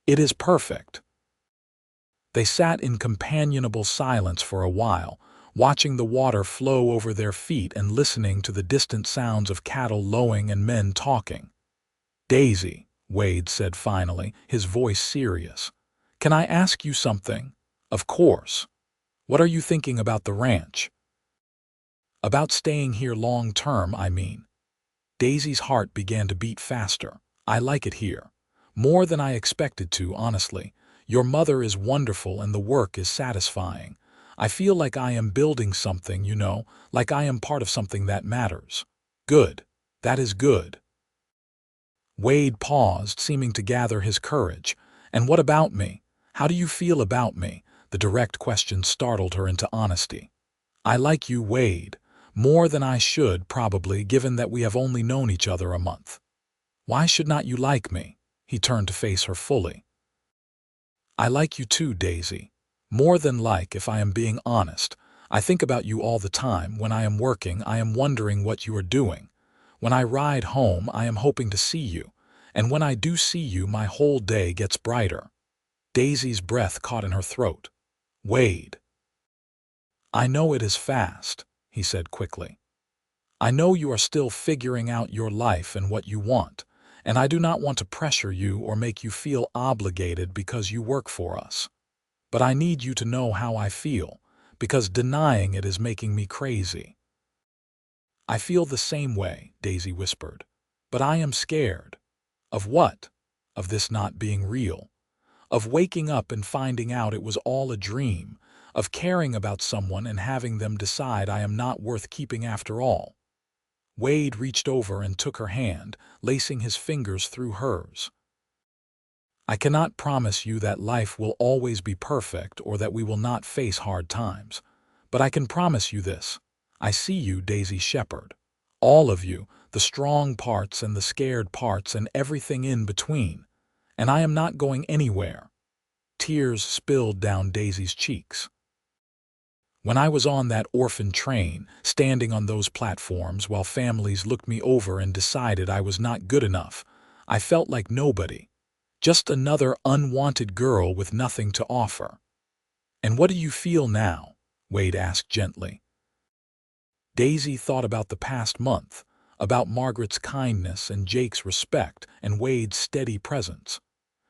"It is perfect." They sat in companionable silence for a while, watching the water flow over their feet and listening to the distant sounds of cattle lowing and men talking. "Daisy," Wade said finally, his voice serious, "can I ask you something?" "Of course. What are you thinking about the ranch?" "About staying here long term, I mean." Daisy's heart began to beat faster. "I like it here. More than I expected to, honestly. Your mother is wonderful and the work is satisfying. I feel like I am building something, like I am part of something that matters." "Good. That is good." Wade paused, seeming to gather his courage. "And what about me? How do you feel about me?" The direct question startled her into honesty. "I like you, Wade. More than I should, probably, given that we have only known each other a month." "Why should not you like me?" He turned to face her fully. "I like you too, Daisy. More than like, if I am being honest. I think about you all the time. When I am working, I am wondering what you are doing. When I ride home, I am hoping to see you. And when I do see you, my whole day gets brighter." Daisy's breath caught in her throat. "Wade." "I know it is fast," he said quickly. "I know you are still figuring out your life and what you want, and I do not want to pressure you or make you feel obligated because you work for us. But I need you to know how I feel, because denying it is making me crazy." "I feel the same way," Daisy whispered. "But I am scared." "Of what?" "Of this not being real. Of waking up and finding out it was all a dream. Of caring about someone and having them decide I am not worth keeping after all." Wade reached over and took her hand, lacing his fingers through hers. "I cannot promise you that life will always be perfect or that we will not face hard times. But I can promise you this. I see you, Daisy Shepherd. All of you, the strong parts and the scared parts and everything in between. And I am not going anywhere." Tears spilled down Daisy's cheeks. "When I was on that orphan train, standing on those platforms while families looked me over and decided I was not good enough, I felt like nobody. Just another unwanted girl with nothing to offer." "And what do you feel now?" Wade asked gently. Daisy thought about the past month, about Margaret's kindness and Jake's respect and Wade's steady presence.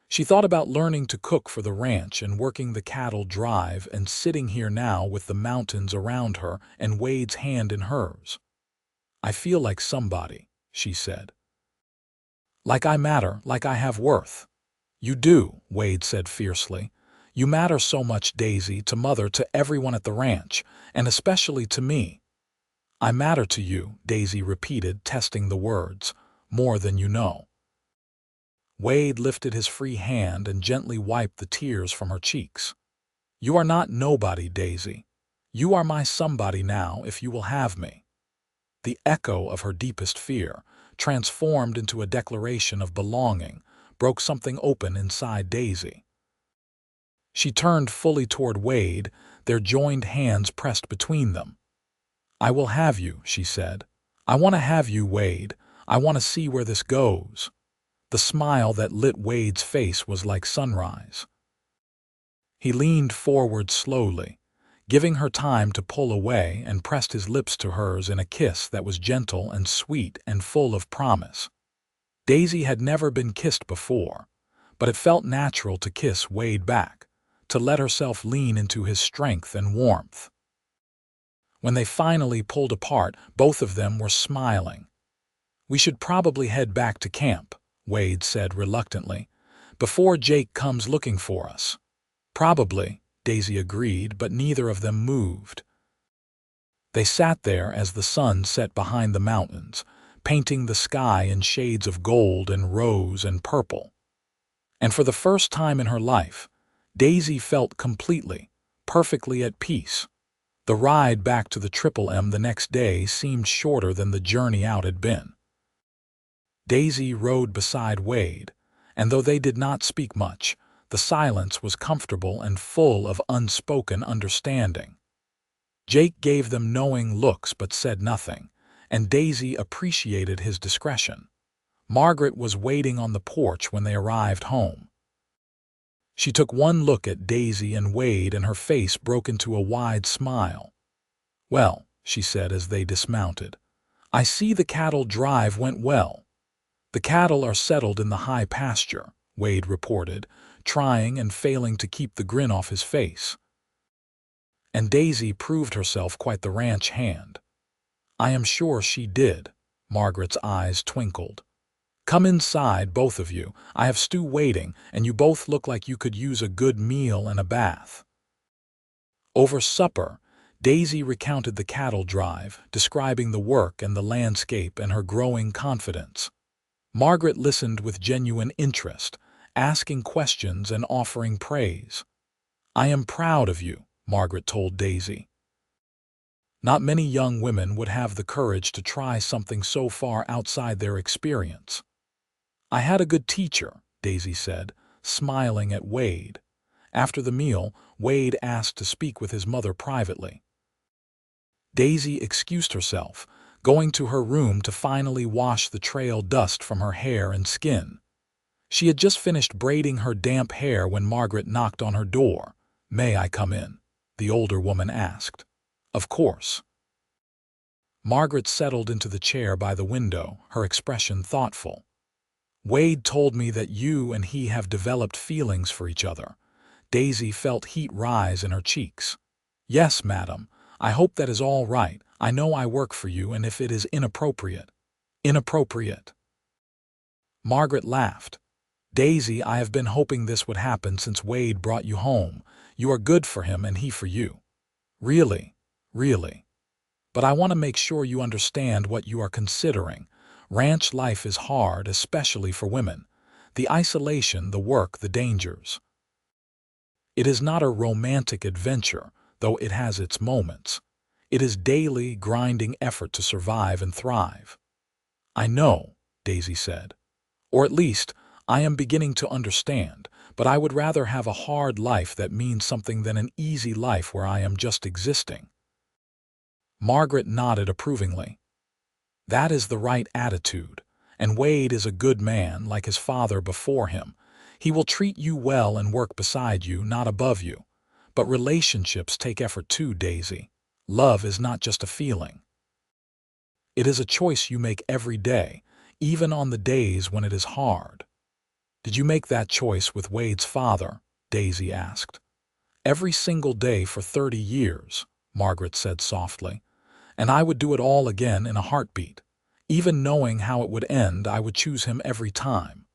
She thought about learning to cook for the ranch and working the cattle drive and sitting here now with the mountains around her and Wade's hand in hers. "I feel like somebody," she said. "Like I matter, like I have worth." "You do," Wade said fiercely. "You matter so much, Daisy, to Mother, to everyone at the ranch, and especially to me." "I matter to you," Daisy repeated, testing the words, "more than you know." Wade lifted his free hand and gently wiped the tears from her cheeks. "You are not nobody, Daisy. You are my somebody now if you will have me." The echo of her deepest fear, transformed into a declaration of belonging, broke something open inside Daisy. She turned fully toward Wade, their joined hands pressed between them. "I will have you," she said. "I want to have you, Wade. I want to see where this goes." The smile that lit Wade's face was like sunrise. He leaned forward slowly, giving her time to pull away, and pressed his lips to hers in a kiss that was gentle and sweet and full of promise. Daisy had never been kissed before, but it felt natural to kiss Wade back, to let herself lean into his strength and warmth. When they finally pulled apart, both of them were smiling. "We should probably head back to camp," Wade said reluctantly, "before Jake comes looking for us." "Probably," Daisy agreed, but neither of them moved. They sat there as the sun set behind the mountains, painting the sky in shades of gold and rose and purple. And for the first time in her life, Daisy felt completely, perfectly at peace. The ride back to the Triple M the next day seemed shorter than the journey out had been. Daisy rode beside Wade, and though they did not speak much, the silence was comfortable and full of unspoken understanding. Jake gave them knowing looks but said nothing, and Daisy appreciated his discretion. Margaret was waiting on the porch when they arrived home. She took one look at Daisy and Wade and her face broke into a wide smile. "Well," she said as they dismounted, "I see the cattle drive went well." "The cattle are settled in the high pasture," Wade reported, trying and failing to keep the grin off his face. And Daisy proved herself quite the ranch hand. "I am sure she did." Margaret's eyes twinkled. "Come inside, both of you. I have stew waiting, and you both look like you could use a good meal and a bath." Over supper, Daisy recounted the cattle drive, describing the work and the landscape and her growing confidence. Margaret listened with genuine interest, asking questions and offering praise. "I am proud of you," Margaret told Daisy. Not many young women would have the courage to try something so far outside their experience. "I had a good teacher," Daisy said, smiling at Wade. After the meal, Wade asked to speak with his mother privately. Daisy excused herself, going to her room to finally wash the trail dust from her hair and skin. She had just finished braiding her damp hair when Margaret knocked on her door. "May I come in?" the older woman asked. "Of course." Margaret settled into the chair by the window, her expression thoughtful. "Wade told me that you and he have developed feelings for each other." Daisy felt heat rise in her cheeks. "Yes, madam. I hope that is all right. I know I work for you, and if it is inappropriate—" "Inappropriate?" Margaret laughed. "Daisy, I have been hoping this would happen since Wade brought you home. You are good for him and he for you." "Really? Really? But I want to make sure you understand what you are considering. Ranch life is hard, especially for women. The isolation, the work, the dangers. It is not a romantic adventure, though it has its moments. It is daily, grinding effort to survive and thrive." "I know," Daisy said. "Or at least, I am beginning to understand, but I would rather have a hard life that means something than an easy life where I am just existing." Margaret nodded approvingly. "That is the right attitude, and Wade is a good man like his father before him. He will treat you well and work beside you, not above you. But relationships take effort too, Daisy. Love is not just a feeling. It is a choice you make every day, even on the days when it is hard." "Did you make that choice with Wade's father?" Daisy asked. "Every single day for 30 years, Margaret said softly. "And I would do it all again in a heartbeat. Even knowing how it would end, I would choose him every time."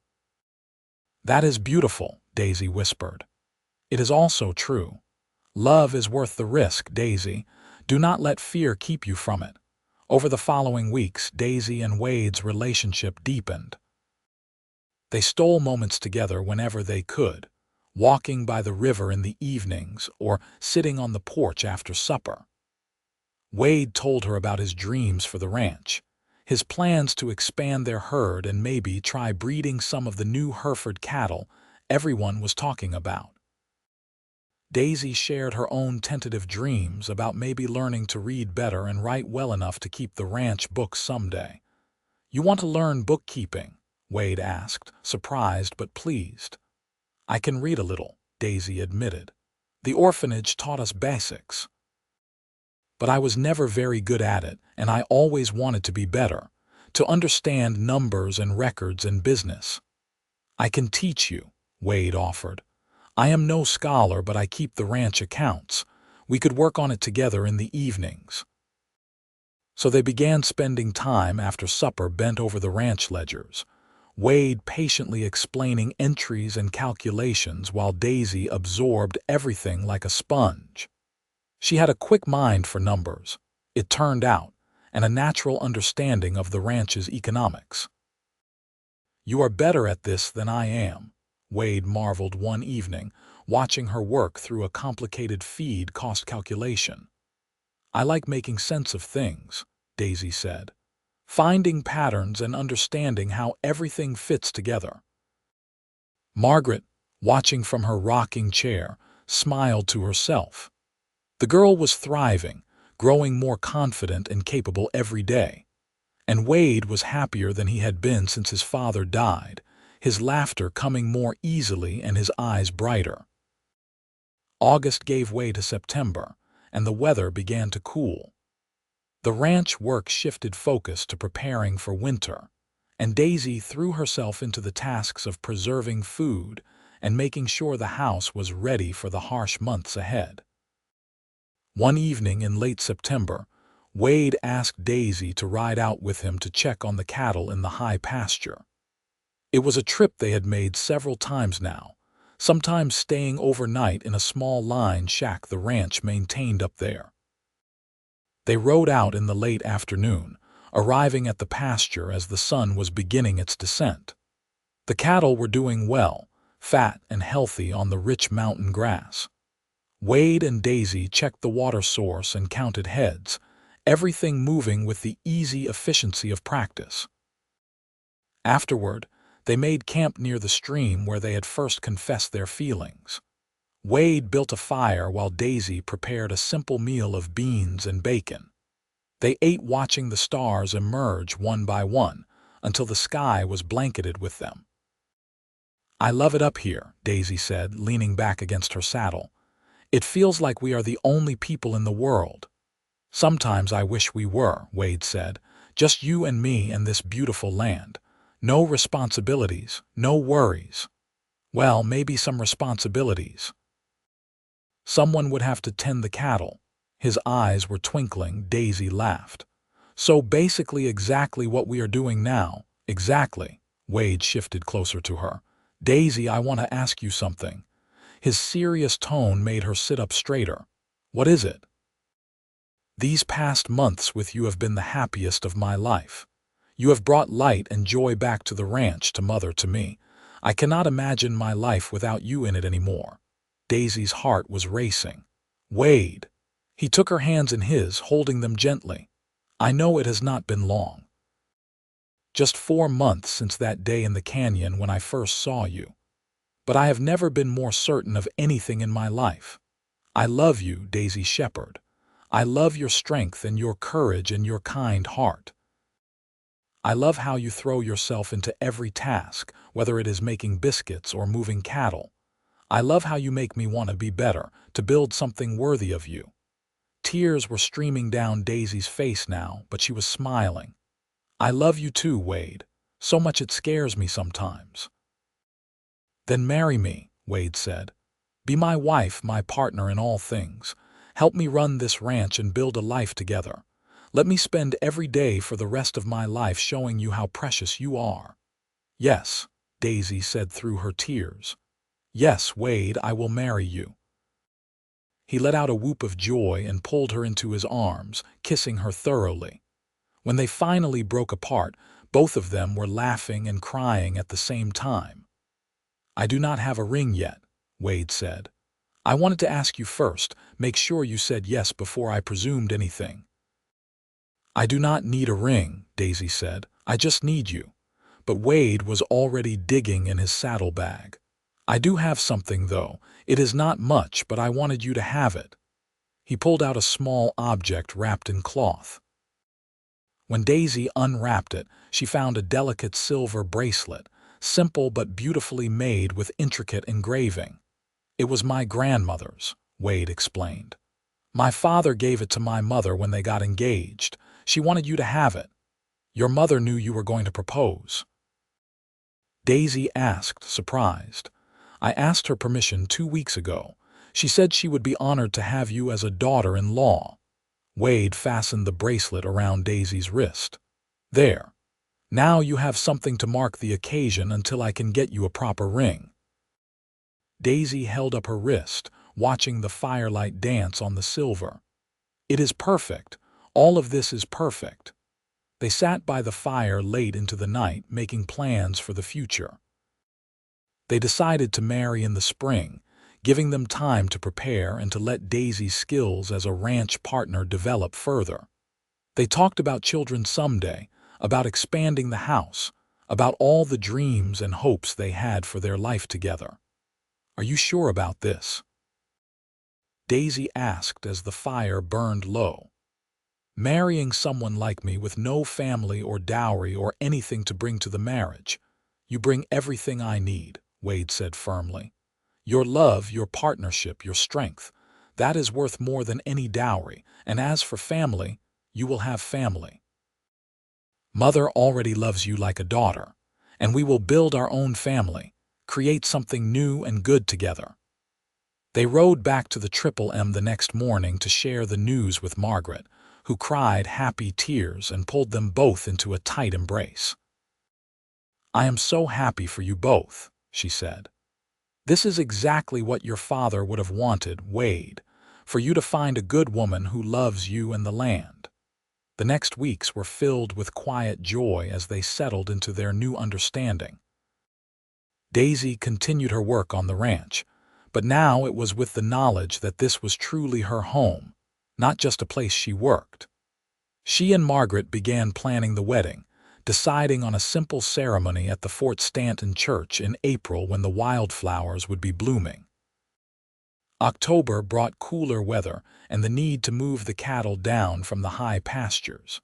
"That is beautiful," Daisy whispered. "It is also true. Love is worth the risk, Daisy. Do not let fear keep you from it." Over the following weeks, Daisy and Wade's relationship deepened. They stole moments together whenever they could, walking by the river in the evenings or sitting on the porch after supper. Wade told her about his dreams for the ranch, his plans to expand their herd and maybe try breeding some of the new Hereford cattle everyone was talking about. Daisy shared her own tentative dreams about maybe learning to read better and write well enough to keep the ranch books someday. "You want to learn bookkeeping?" Wade asked, surprised but pleased. "I can read a little," Daisy admitted. "The orphanage taught us basics. But I was never very good at it, and I always wanted to be better, to understand numbers and records and business." "I can teach you," Wade offered. "I am no scholar, but I keep the ranch accounts. We could work on it together in the evenings." So they began spending time after supper bent over the ranch ledgers, Wade patiently explaining entries and calculations while Daisy absorbed everything like a sponge. She had a quick mind for numbers, it turned out, and a natural understanding of the ranch's economics. "You are better at this than I am," Wade marveled one evening, watching her work through a complicated feed cost calculation. "I like making sense of things," Daisy said, "finding patterns and understanding how everything fits together." Margaret, watching from her rocking chair, smiled to herself. The girl was thriving, growing more confident and capable every day. And Wade was happier than he had been since his father died. his laughter coming more easily and his eyes brighter. August gave way to September, and the weather began to cool. The ranch work shifted focus to preparing for winter, and Daisy threw herself into the tasks of preserving food and making sure the house was ready for the harsh months ahead. One evening in late September, Wade asked Daisy to ride out with him to check on the cattle in the high pasture. It was a trip they had made several times now, sometimes staying overnight in a small line shack the ranch maintained up there. They rode out in the late afternoon, arriving at the pasture as the sun was beginning its descent. The cattle were doing well, fat and healthy on the rich mountain grass. Wade and Daisy checked the water source and counted heads, everything moving with the easy efficiency of practice. Afterward, they made camp near the stream where they had first confessed their feelings. Wade built a fire while Daisy prepared a simple meal of beans and bacon. They ate watching the stars emerge one by one until the sky was blanketed with them. "I love it up here," Daisy said, leaning back against her saddle. "It feels like we are the only people in the world." "Sometimes I wish we were," Wade said. "Just you and me and this beautiful land. No responsibilities, no worries." "Well, maybe some responsibilities. Someone would have to tend the cattle." His eyes were twinkling. Daisy laughed. "So basically exactly what we are doing now." "Exactly." Wade shifted closer to her. "Daisy, I want to ask you something." His serious tone made her sit up straighter. "What is it?" "These past months with you have been the happiest of my life. You have brought light and joy back to the ranch, to Mother, to me. I cannot imagine my life without you in it anymore." Daisy's heart was racing. "Wade." He took her hands in his, holding them gently. "I know it has not been long. Just 4 months since that day in the canyon when I first saw you. But I have never been more certain of anything in my life. I love you, Daisy Shepherd. I love your strength and your courage and your kind heart. I love how you throw yourself into every task, whether it is making biscuits or moving cattle. I love how you make me want to be better, to build something worthy of you." Tears were streaming down Daisy's face now, but she was smiling. "I love you too, Wade. So much it scares me sometimes." "Then marry me," Wade said. "Be my wife, my partner in all things. Help me run this ranch and build a life together. Let me spend every day for the rest of my life showing you how precious you are." "Yes," Daisy said through her tears. "Yes, Wade, I will marry you." He let out a whoop of joy and pulled her into his arms, kissing her thoroughly. When they finally broke apart, both of them were laughing and crying at the same time. "I do not have a ring yet," Wade said. "I wanted to ask you first, make sure you said yes before I presumed anything." "I do not need a ring," Daisy said. "I just need you." But Wade was already digging in his saddlebag. "I do have something, though. It is not much, but I wanted you to have it." He pulled out a small object wrapped in cloth. When Daisy unwrapped it, she found a delicate silver bracelet, simple but beautifully made with intricate engraving. "It was my grandmother's," Wade explained. "My father gave it to my mother when they got engaged. She wanted you to have it. Your mother knew you were going to propose." Daisy asked, surprised. "I asked her permission 2 weeks ago. She said she would be honored to have you as a daughter-in-law." Wade fastened the bracelet around Daisy's wrist. "There. Now you have something to mark the occasion until I can get you a proper ring." Daisy held up her wrist, watching the firelight dance on the silver. "It is perfect. All of this is perfect." They sat by the fire late into the night, making plans for the future. They decided to marry in the spring, giving them time to prepare and to let Daisy's skills as a ranch partner develop further. They talked about children someday, about expanding the house, about all the dreams and hopes they had for their life together. "Are you sure about this?" Daisy asked as the fire burned low. "Marrying someone like me with no family or dowry or anything to bring to the marriage. "You bring everything I need," Wade said firmly. "Your love, your partnership, your strength. That is worth more than any dowry, and as for family, you will have family. Mother already loves you like a daughter, and we will build our own family, create something new and good together." They rode back to the Triple M the next morning to share the news with Margaret, who cried happy tears and pulled them both into a tight embrace. "I am so happy for you both," she said. "This is exactly what your father would have wanted, Wade, for you to find a good woman who loves you and the land." The next weeks were filled with quiet joy as they settled into their new understanding. Daisy continued her work on the ranch, but now it was with the knowledge that this was truly her home, not just a place she worked. She and Margaret began planning the wedding, deciding on a simple ceremony at the Fort Stanton Church in April when the wildflowers would be blooming. October brought cooler weather and the need to move the cattle down from the high pastures.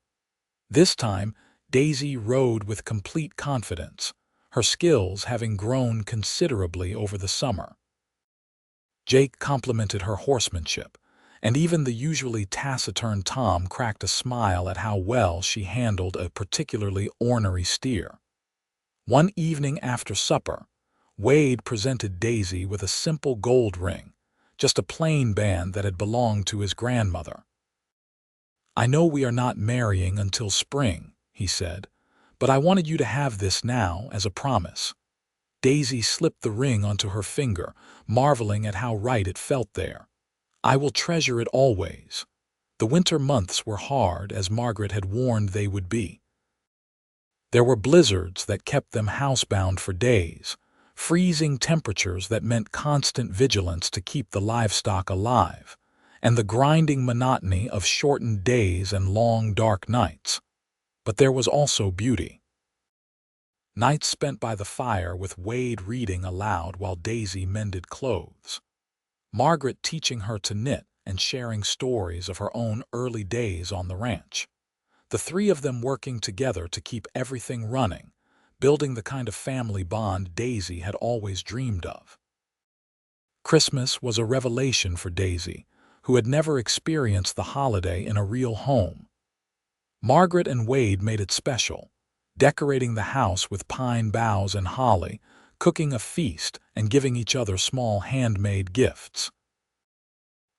This time, Daisy rode with complete confidence, her skills having grown considerably over the summer. Jake complimented her horsemanship, and even the usually taciturn Tom cracked a smile at how well she handled a particularly ornery steer. One evening after supper, Wade presented Daisy with a simple gold ring, just a plain band that had belonged to his grandmother. "I know we are not marrying until spring," he said, "but I wanted you to have this now as a promise." Daisy slipped the ring onto her finger, marveling at how right it felt there. "I will treasure it always." The winter months were hard, as Margaret had warned they would be. There were blizzards that kept them housebound for days, freezing temperatures that meant constant vigilance to keep the livestock alive, and the grinding monotony of shortened days and long, dark nights. But there was also beauty. Nights spent by the fire with Wade reading aloud while Daisy mended clothes. Margaret teaching her to knit and sharing stories of her own early days on the ranch. The three of them working together to keep everything running, building the kind of family bond Daisy had always dreamed of. Christmas was a revelation for Daisy, who had never experienced the holiday in a real home. Margaret and Wade made it special, decorating the house with pine boughs and holly, cooking a feast, and giving each other small handmade gifts.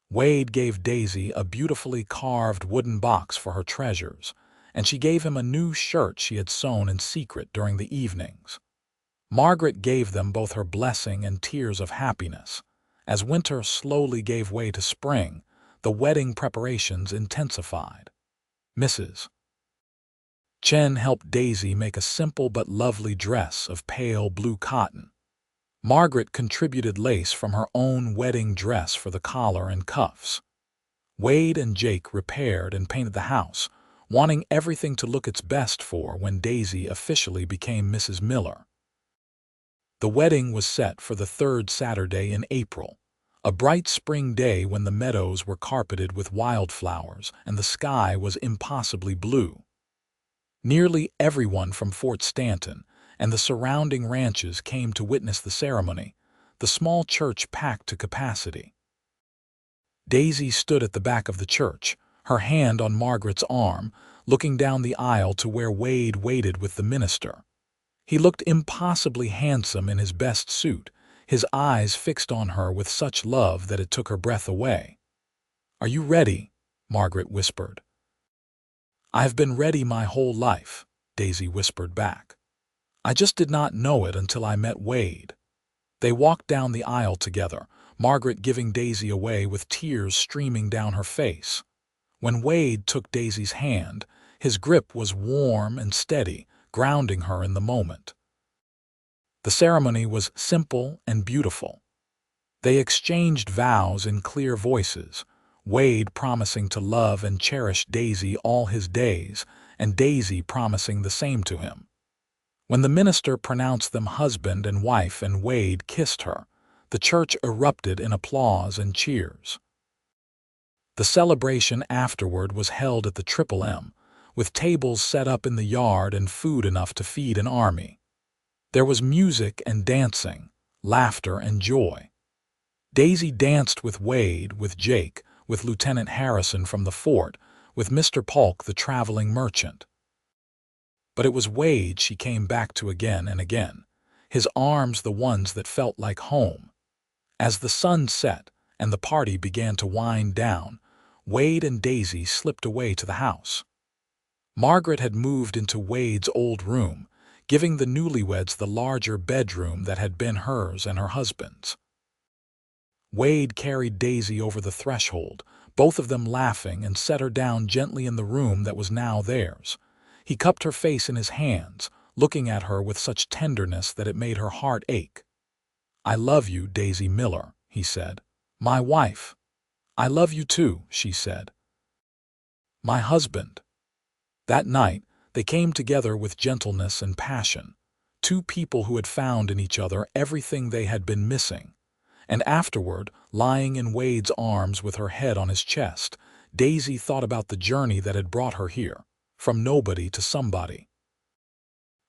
Wade gave Daisy a beautifully carved wooden box for her treasures, and she gave him a new shirt she had sewn in secret during the evenings. Margaret gave them both her blessing and tears of happiness. As winter slowly gave way to spring, the wedding preparations intensified. Mrs. Chen helped Daisy make a simple but lovely dress of pale blue cotton. Margaret contributed lace from her own wedding dress for the collar and cuffs. Wade and Jake repaired and painted the house, wanting everything to look its best for when Daisy officially became Mrs. Miller. The wedding was set for the third Saturday in April, a bright spring day when the meadows were carpeted with wildflowers and the sky was impossibly blue. Nearly everyone from Fort Stanton and the surrounding ranches came to witness the ceremony, the small church packed to capacity. Daisy stood at the back of the church, her hand on Margaret's arm, looking down the aisle to where Wade waited with the minister. He looked impossibly handsome in his best suit, his eyes fixed on her with such love that it took her breath away. "Are you ready?" Margaret whispered. "I have been ready my whole life," Daisy whispered back. "I just did not know it until I met Wade." They walked down the aisle together, Margaret giving Daisy away with tears streaming down her face. When Wade took Daisy's hand, his grip was warm and steady, grounding her in the moment. The ceremony was simple and beautiful. They exchanged vows in clear voices, Wade promising to love and cherish Daisy all his days, and Daisy promising the same to him. When the minister pronounced them husband and wife and Wade kissed her, the church erupted in applause and cheers. The celebration afterward was held at the Triple M, with tables set up in the yard and food enough to feed an army. There was music and dancing, laughter and joy. Daisy danced with Wade, with Jake, with Lieutenant Harrison from the fort, with Mr. Polk the traveling merchant. But it was Wade she came back to again and again, his arms the ones that felt like home. As the sun set and the party began to wind down, Wade and Daisy slipped away to the house. Margaret had moved into Wade's old room, giving the newlyweds the larger bedroom that had been hers and her husband's. Wade carried Daisy over the threshold, both of them laughing, and set her down gently in the room that was now theirs. He cupped her face in his hands, looking at her with such tenderness that it made her heart ache. "I love you, Daisy Miller," he said. "My wife." "I love you too," she said. "My husband." That night, they came together with gentleness and passion, two people who had found in each other everything they had been missing. And afterward, lying in Wade's arms with her head on his chest, Daisy thought about the journey that had brought her here, from nobody to somebody.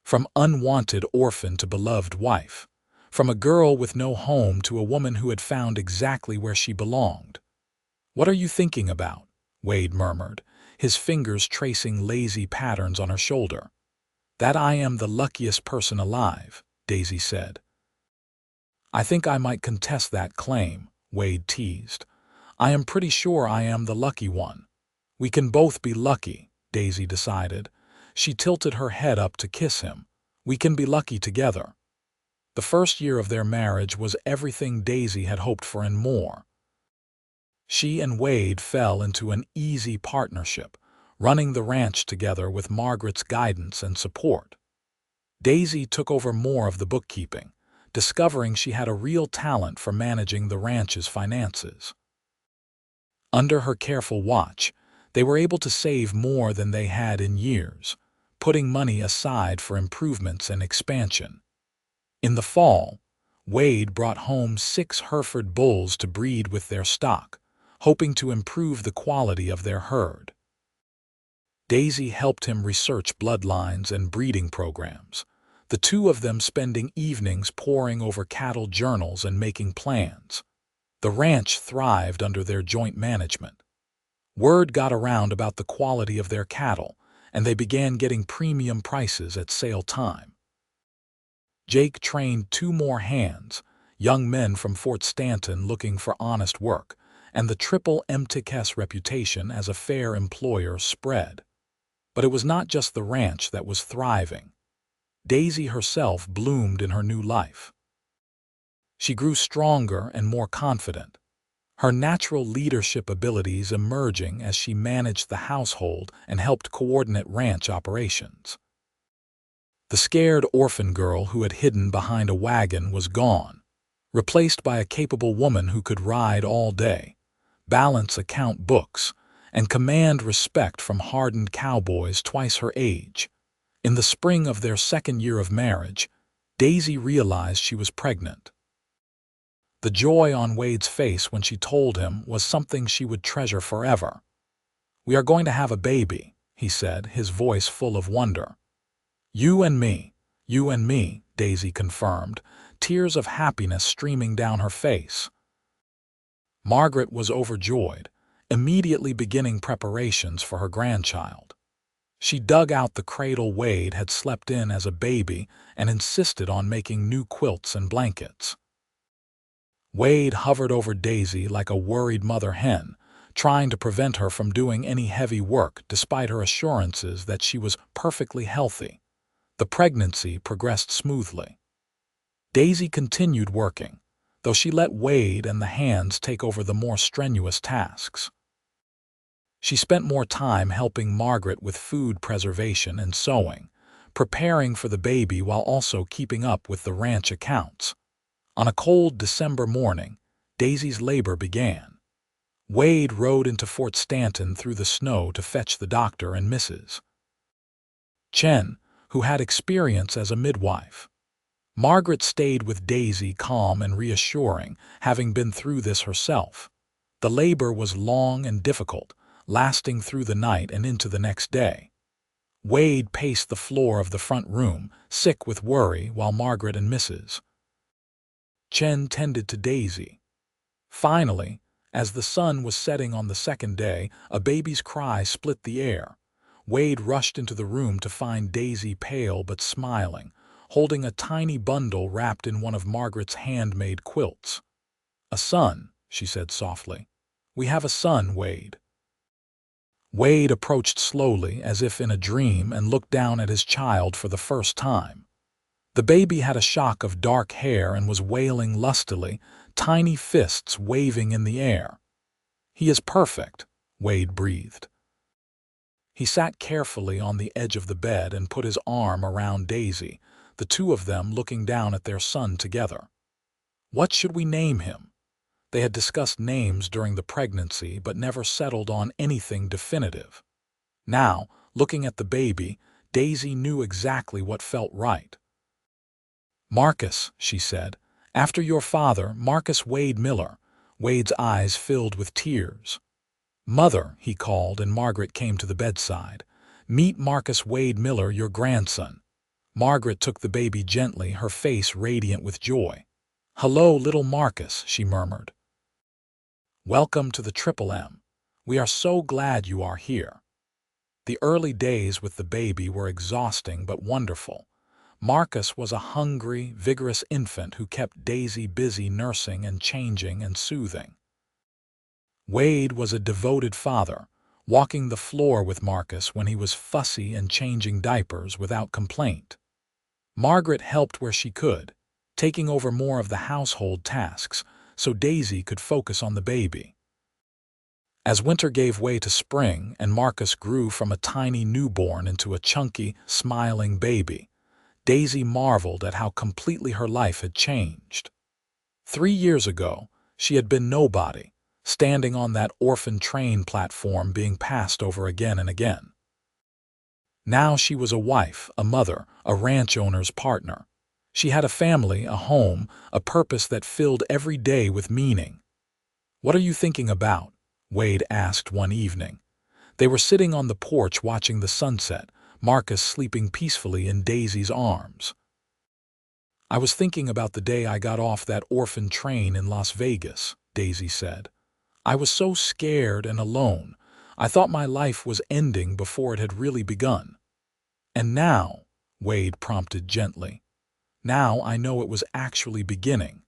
From unwanted orphan to beloved wife. From a girl with no home to a woman who had found exactly where she belonged. "What are you thinking about?" Wade murmured, his fingers tracing lazy patterns on her shoulder. "That I am the luckiest person alive," Daisy said. "I think I might contest that claim," Wade teased. "I am pretty sure I am the lucky one." "We can both be lucky," Daisy decided. She tilted her head up to kiss him. "We can be lucky together." The first year of their marriage was everything Daisy had hoped for and more. She and Wade fell into an easy partnership, running the ranch together with Margaret's guidance and support. Daisy took over more of the bookkeeping, discovering she had a real talent for managing the ranch's finances. Under her careful watch, they were able to save more than they had in years, putting money aside for improvements and expansion. In the fall, Wade brought home 6 Hereford bulls to breed with their stock, hoping to improve the quality of their herd. Daisy helped him research bloodlines and breeding programs, the two of them spending evenings poring over cattle journals and making plans. The ranch thrived under their joint management. Word got around about the quality of their cattle, and they began getting premium prices at sale time. Jake trained 2 more hands, young men from Fort Stanton looking for honest work, and the triple MTK's reputation as a fair employer spread. But it was not just the ranch that was thriving. Daisy herself bloomed in her new life. She grew stronger and more confident, her natural leadership abilities emerging as she managed the household and helped coordinate ranch operations. The scared orphan girl who had hidden behind a wagon was gone, replaced by a capable woman who could ride all day, balance account books, and command respect from hardened cowboys twice her age. In the spring of their second year of marriage, Daisy realized she was pregnant. The joy on Wade's face when she told him was something she would treasure forever. "We are going to have a baby," he said, his voice full of wonder. You and me," Daisy confirmed, tears of happiness streaming down her face. Margaret was overjoyed, immediately beginning preparations for her grandchild. She dug out the cradle Wade had slept in as a baby and insisted on making new quilts and blankets. Wade hovered over Daisy like a worried mother hen, trying to prevent her from doing any heavy work despite her assurances that she was perfectly healthy. The pregnancy progressed smoothly. Daisy continued working, though she let Wade and the hands take over the more strenuous tasks. She spent more time helping Margaret with food preservation and sewing, preparing for the baby while also keeping up with the ranch accounts. On a cold December morning, Daisy's labor began. Wade rode into Fort Stanton through the snow to fetch the doctor and Mrs. Chen, who had experience as a midwife. Margaret stayed with Daisy, calm and reassuring, having been through this herself. The labor was long and difficult, lasting through the night and into the next day. Wade paced the floor of the front room, sick with worry, while Margaret and Mrs. Chen tended to Daisy. Finally, as the sun was setting on the second day, a baby's cry split the air. Wade rushed into the room to find Daisy pale but smiling, holding a tiny bundle wrapped in one of Margaret's handmade quilts. "A son," she said softly. "We have a son, Wade." Wade approached slowly, as if in a dream, and looked down at his child for the first time. The baby had a shock of dark hair and was wailing lustily, tiny fists waving in the air. "He is perfect," Wade breathed. He sat carefully on the edge of the bed and put his arm around Daisy, the two of them looking down at their son together. What should we name him? They had discussed names during the pregnancy but never settled on anything definitive. Now, looking at the baby, Daisy knew exactly what felt right. "Marcus," she said, "after your father, Marcus Wade Miller." Wade's eyes filled with tears. "Mother," he called, and Margaret came to the bedside. "Meet Marcus Wade Miller, your grandson." Margaret took the baby gently, her face radiant with joy. "Hello, little Marcus," she murmured. "Welcome to the Triple M. We are so glad you are here." The early days with the baby were exhausting but wonderful. Marcus was a hungry, vigorous infant who kept Daisy busy nursing and changing and soothing. Wade was a devoted father, walking the floor with Marcus when he was fussy and changing diapers without complaint. Margaret helped where she could, taking over more of the household tasks so Daisy could focus on the baby. As winter gave way to spring and Marcus grew from a tiny newborn into a chunky, smiling baby, Daisy marveled at how completely her life had changed. 3 years ago, she had been nobody, standing on that Orphan train platform being passed over again and again. Now she was a wife, a mother, a ranch owner's partner. She had a family, a home, a purpose that filled every day with meaning. "What are you thinking about?" Wade asked one evening. They were sitting on the porch watching the sunset, Marcus sleeping peacefully in Daisy's arms. "I was thinking about the day I got off that Orphan train in Las Vegas," Daisy said. "I was so scared and alone. I thought my life was ending before it had really begun." "And now," Wade prompted gently, "now I know it was actually beginning.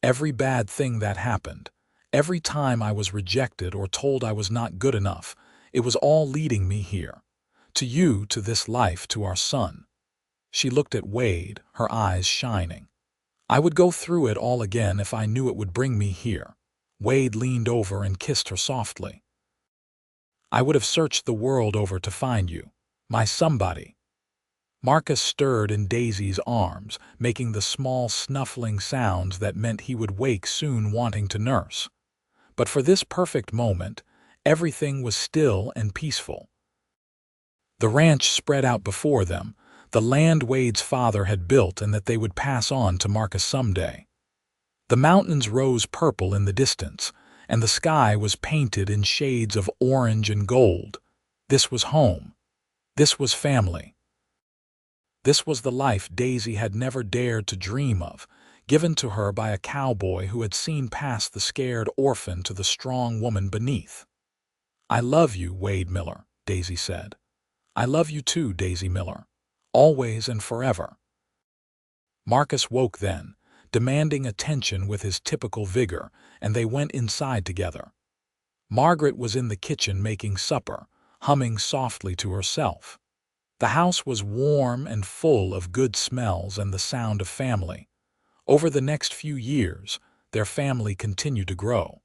Every bad thing that happened, every time I was rejected or told I was not good enough, it was all leading me here. To you, to this life, to our son." She looked at Wade, her eyes shining. "I would go through it all again if I knew it would bring me here." Wade leaned over and kissed her softly. "I would have searched the world over to find you, my somebody." Marcus stirred in Daisy's arms, making the small snuffling sounds that meant he would wake soon, wanting to nurse. But for this perfect moment, everything was still and peaceful. The ranch spread out before them, the land Wade's father had built and that they would pass on to Marcus someday. The mountains rose purple in the distance, and the sky was painted in shades of orange and gold. This was home. This was family. This was the life Daisy had never dared to dream of, given to her by a cowboy who had seen past the scared orphan to the strong woman beneath. "I love you, Wade Miller," Daisy said. "I love you too, Daisy Miller. Always and forever." Marcus woke then, demanding attention with his typical vigor, and they went inside together. Margaret was in the kitchen making supper, humming softly to herself. The house was warm and full of good smells and the sound of family. Over the next few years, their family continued to grow.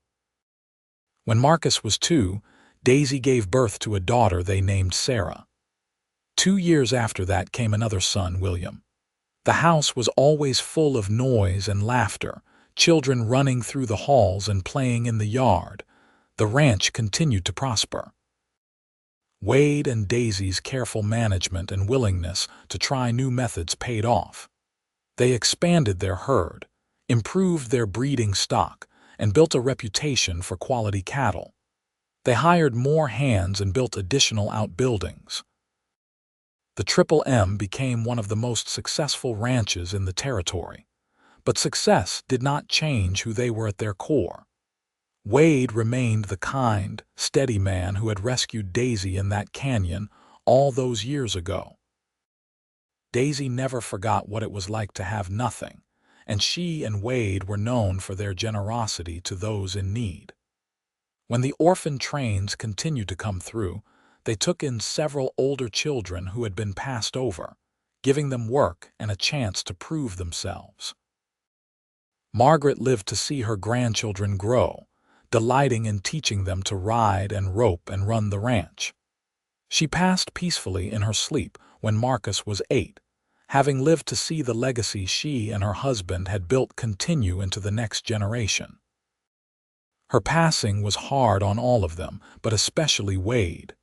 When Marcus was 2, Daisy gave birth to a daughter they named Sarah. 2 years after that came another son, William. The house was always full of noise and laughter, children running through the halls and playing in the yard. The ranch continued to prosper. Wade and Daisy's careful management and willingness to try new methods paid off. They expanded their herd, improved their breeding stock, and built a reputation for quality cattle. They hired more hands and built additional outbuildings. The Triple M became one of the most successful ranches in the territory. But success did not change who they were at their core. Wade remained the kind, steady man who had rescued Daisy in that canyon all those years ago. Daisy never forgot what it was like to have nothing, and she and Wade were known for their generosity to those in need. When the orphan trains continued to come through, they took in several older children who had been passed over, giving them work and a chance to prove themselves. Margaret lived to see her grandchildren grow, delighting in teaching them to ride and rope and run the ranch. She passed peacefully in her sleep when Marcus was 8, having lived to see the legacy she and her husband had built continue into the next generation. Her passing was hard on all of them, but especially Wade.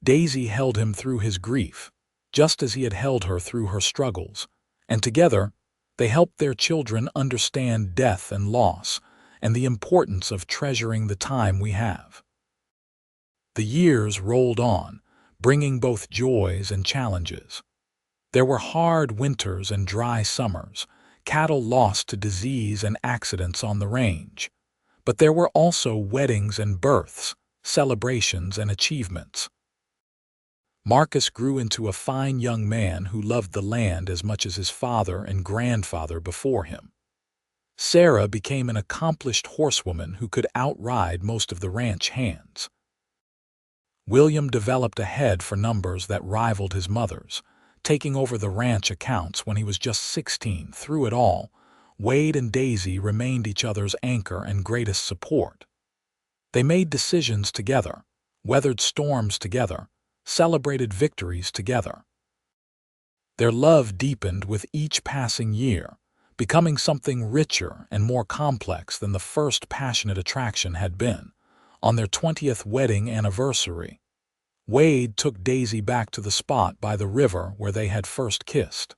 Daisy held him through his grief, just as he had held her through her struggles, and together they helped their children understand death and loss and the importance of treasuring the time we have. The years rolled on, bringing both joys and challenges. There were hard winters and dry summers, cattle lost to disease and accidents on the range. But there were also weddings and births, celebrations and achievements. Marcus grew into a fine young man who loved the land as much as his father and grandfather before him. Sarah became an accomplished horsewoman who could outride most of the ranch hands. William developed a head for numbers that rivaled his mother's, taking over the ranch accounts when he was just 16. Through it all, Wade and Daisy remained each other's anchor and greatest support. They made decisions together, weathered storms together, celebrated victories together. Their love deepened with each passing year, becoming something richer and more complex than the first passionate attraction had been. On their 20th wedding anniversary, Wade took Daisy back to the spot by the river where they had first kissed.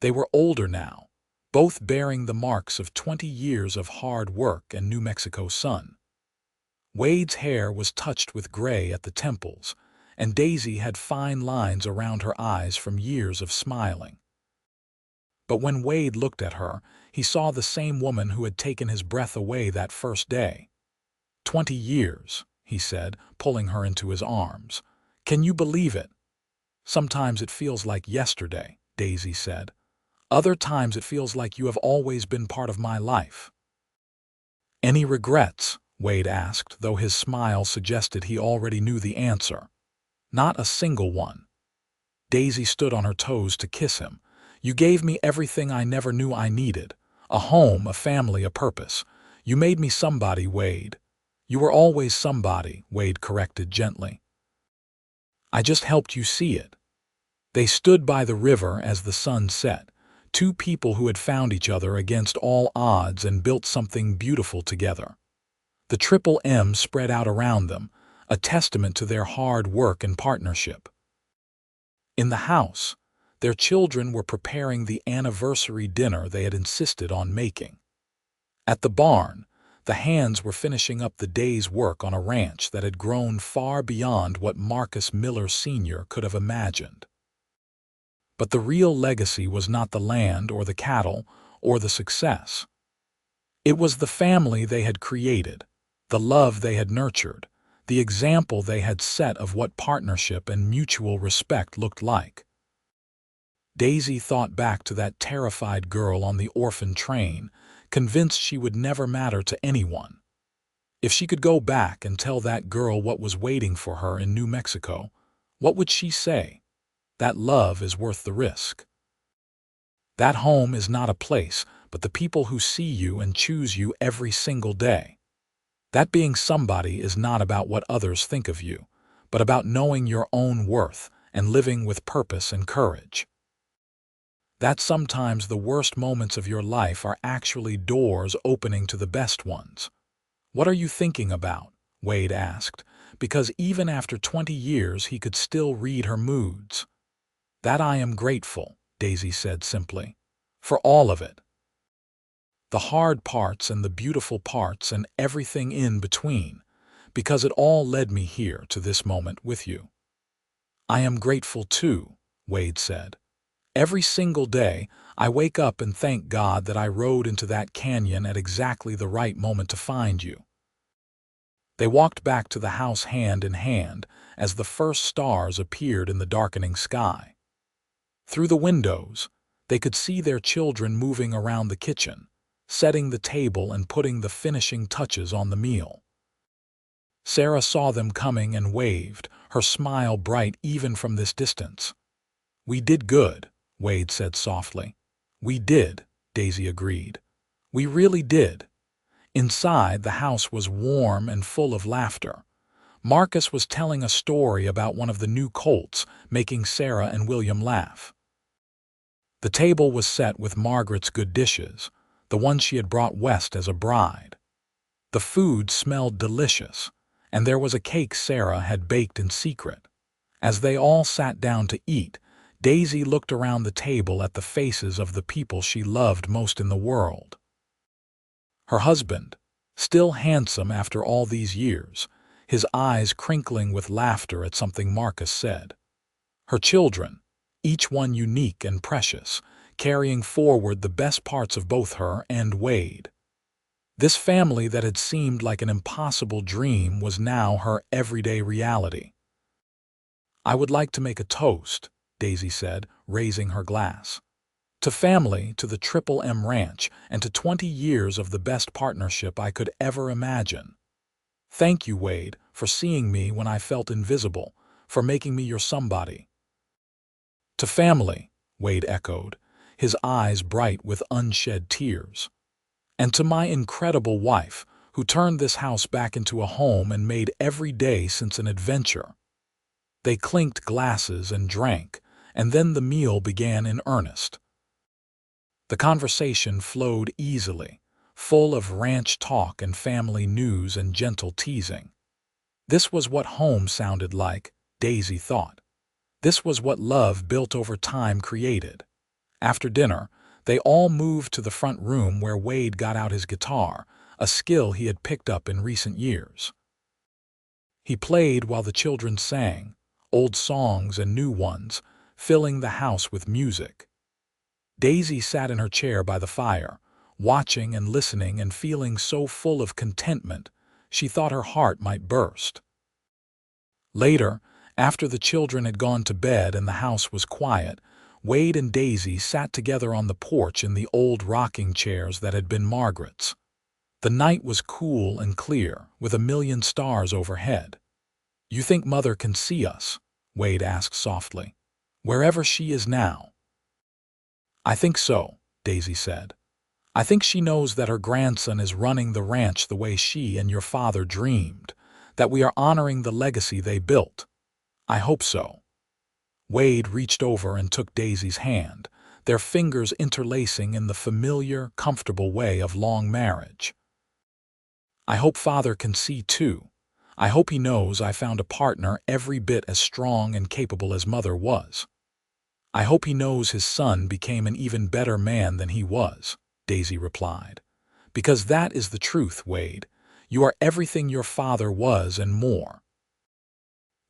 They were older now, both bearing the marks of 20 years of hard work and New Mexico sun. Wade's hair was touched with gray at the temples, and Daisy had fine lines around her eyes from years of smiling. But when Wade looked at her, he saw the same woman who had taken his breath away that first day. 20 years, he said, pulling her into his arms. Can you believe it? Sometimes it feels like yesterday, Daisy said. Other times it feels like you have always been part of my life. Any regrets? Wade asked, though his smile suggested he already knew the answer. Not a single one. Daisy stood on her toes to kiss him. You gave me everything I never knew I needed. A home, a family, a purpose. You made me somebody, Wade. You were always somebody, Wade corrected gently. I just helped you see it. They stood by the river as the sun set, two people who had found each other against all odds and built something beautiful together. The Triple M spread out around them, a testament to their hard work and partnership. In the house, their children were preparing the anniversary dinner they had insisted on making. At the barn, the hands were finishing up the day's work on a ranch that had grown far beyond what Marcus Miller Sr. could have imagined. But the real legacy was not the land or the cattle or the success. It was the family they had created, the love they had nurtured, the example they had set of what partnership and mutual respect looked like. Daisy thought back to that terrified girl on the orphan train, convinced she would never matter to anyone. If she could go back and tell that girl what was waiting for her in New Mexico, what would she say? That love is worth the risk. That home is not a place, but the people who see you and choose you every single day. That being somebody is not about what others think of you, but about knowing your own worth and living with purpose and courage. That sometimes the worst moments of your life are actually doors opening to the best ones. What are you thinking about? Wade asked, because even after 20 years he could still read her moods. That I am grateful, Daisy said simply, for all of it. The hard parts and the beautiful parts and everything in between, because it all led me here to this moment with you. I am grateful too, Wade said. Every single day, I wake up and thank God that I rode into that canyon at exactly the right moment to find you. They walked back to the house hand in hand as the first stars appeared in the darkening sky. Through the windows, they could see their children moving around the kitchen, setting the table and putting the finishing touches on the meal. Sarah saw them coming and waved, her smile bright even from this distance. We did good, Wade said softly. We did, Daisy agreed. We really did. Inside, the house was warm and full of laughter. Marcus was telling a story about one of the new colts, making Sarah and William laugh. The table was set with Margaret's good dishes, the ones she had brought west as a bride. The food smelled delicious, and there was a cake Sarah had baked in secret. As they all sat down to eat, Daisy looked around the table at the faces of the people she loved most in the world. Her husband, still handsome after all these years, his eyes crinkling with laughter at something Marcus said. Her children, each one unique and precious, carrying forward the best parts of both her and Wade. This family that had seemed like an impossible dream was now her everyday reality. I would like to make a toast, Daisy said, raising her glass. To family, to the Triple M Ranch, and to 20 years of the best partnership I could ever imagine. Thank you, Wade, for seeing me when I felt invisible, for making me your somebody. To family, Wade echoed, his eyes bright with unshed tears. And to my incredible wife, who turned this house back into a home and made every day since an adventure. They clinked glasses and drank, and then the meal began in earnest. The conversation flowed easily, full of ranch talk and family news and gentle teasing. This was what home sounded like, Daisy thought. This was what love built over time created. After dinner, they all moved to the front room where Wade got out his guitar, a skill he had picked up in recent years. He played while the children sang, old songs and new ones, filling the house with music. Daisy sat in her chair by the fire, watching and listening and feeling so full of contentment, she thought her heart might burst. Later, after the children had gone to bed and the house was quiet, Wade and Daisy sat together on the porch in the old rocking chairs that had been Margaret's. The night was cool and clear, with a million stars overhead. You think Mother can see us? Wade asked softly. Wherever she is now. I think so, Daisy said. I think she knows that her grandson is running the ranch the way she and your father dreamed, that we are honoring the legacy they built. I hope so. Wade reached over and took Daisy's hand, their fingers interlacing in the familiar, comfortable way of long marriage. I hope Father can see too. I hope he knows I found a partner every bit as strong and capable as Mother was. I hope he knows his son became an even better man than he was, Daisy replied. Because that is the truth, Wade. You are everything your father was and more.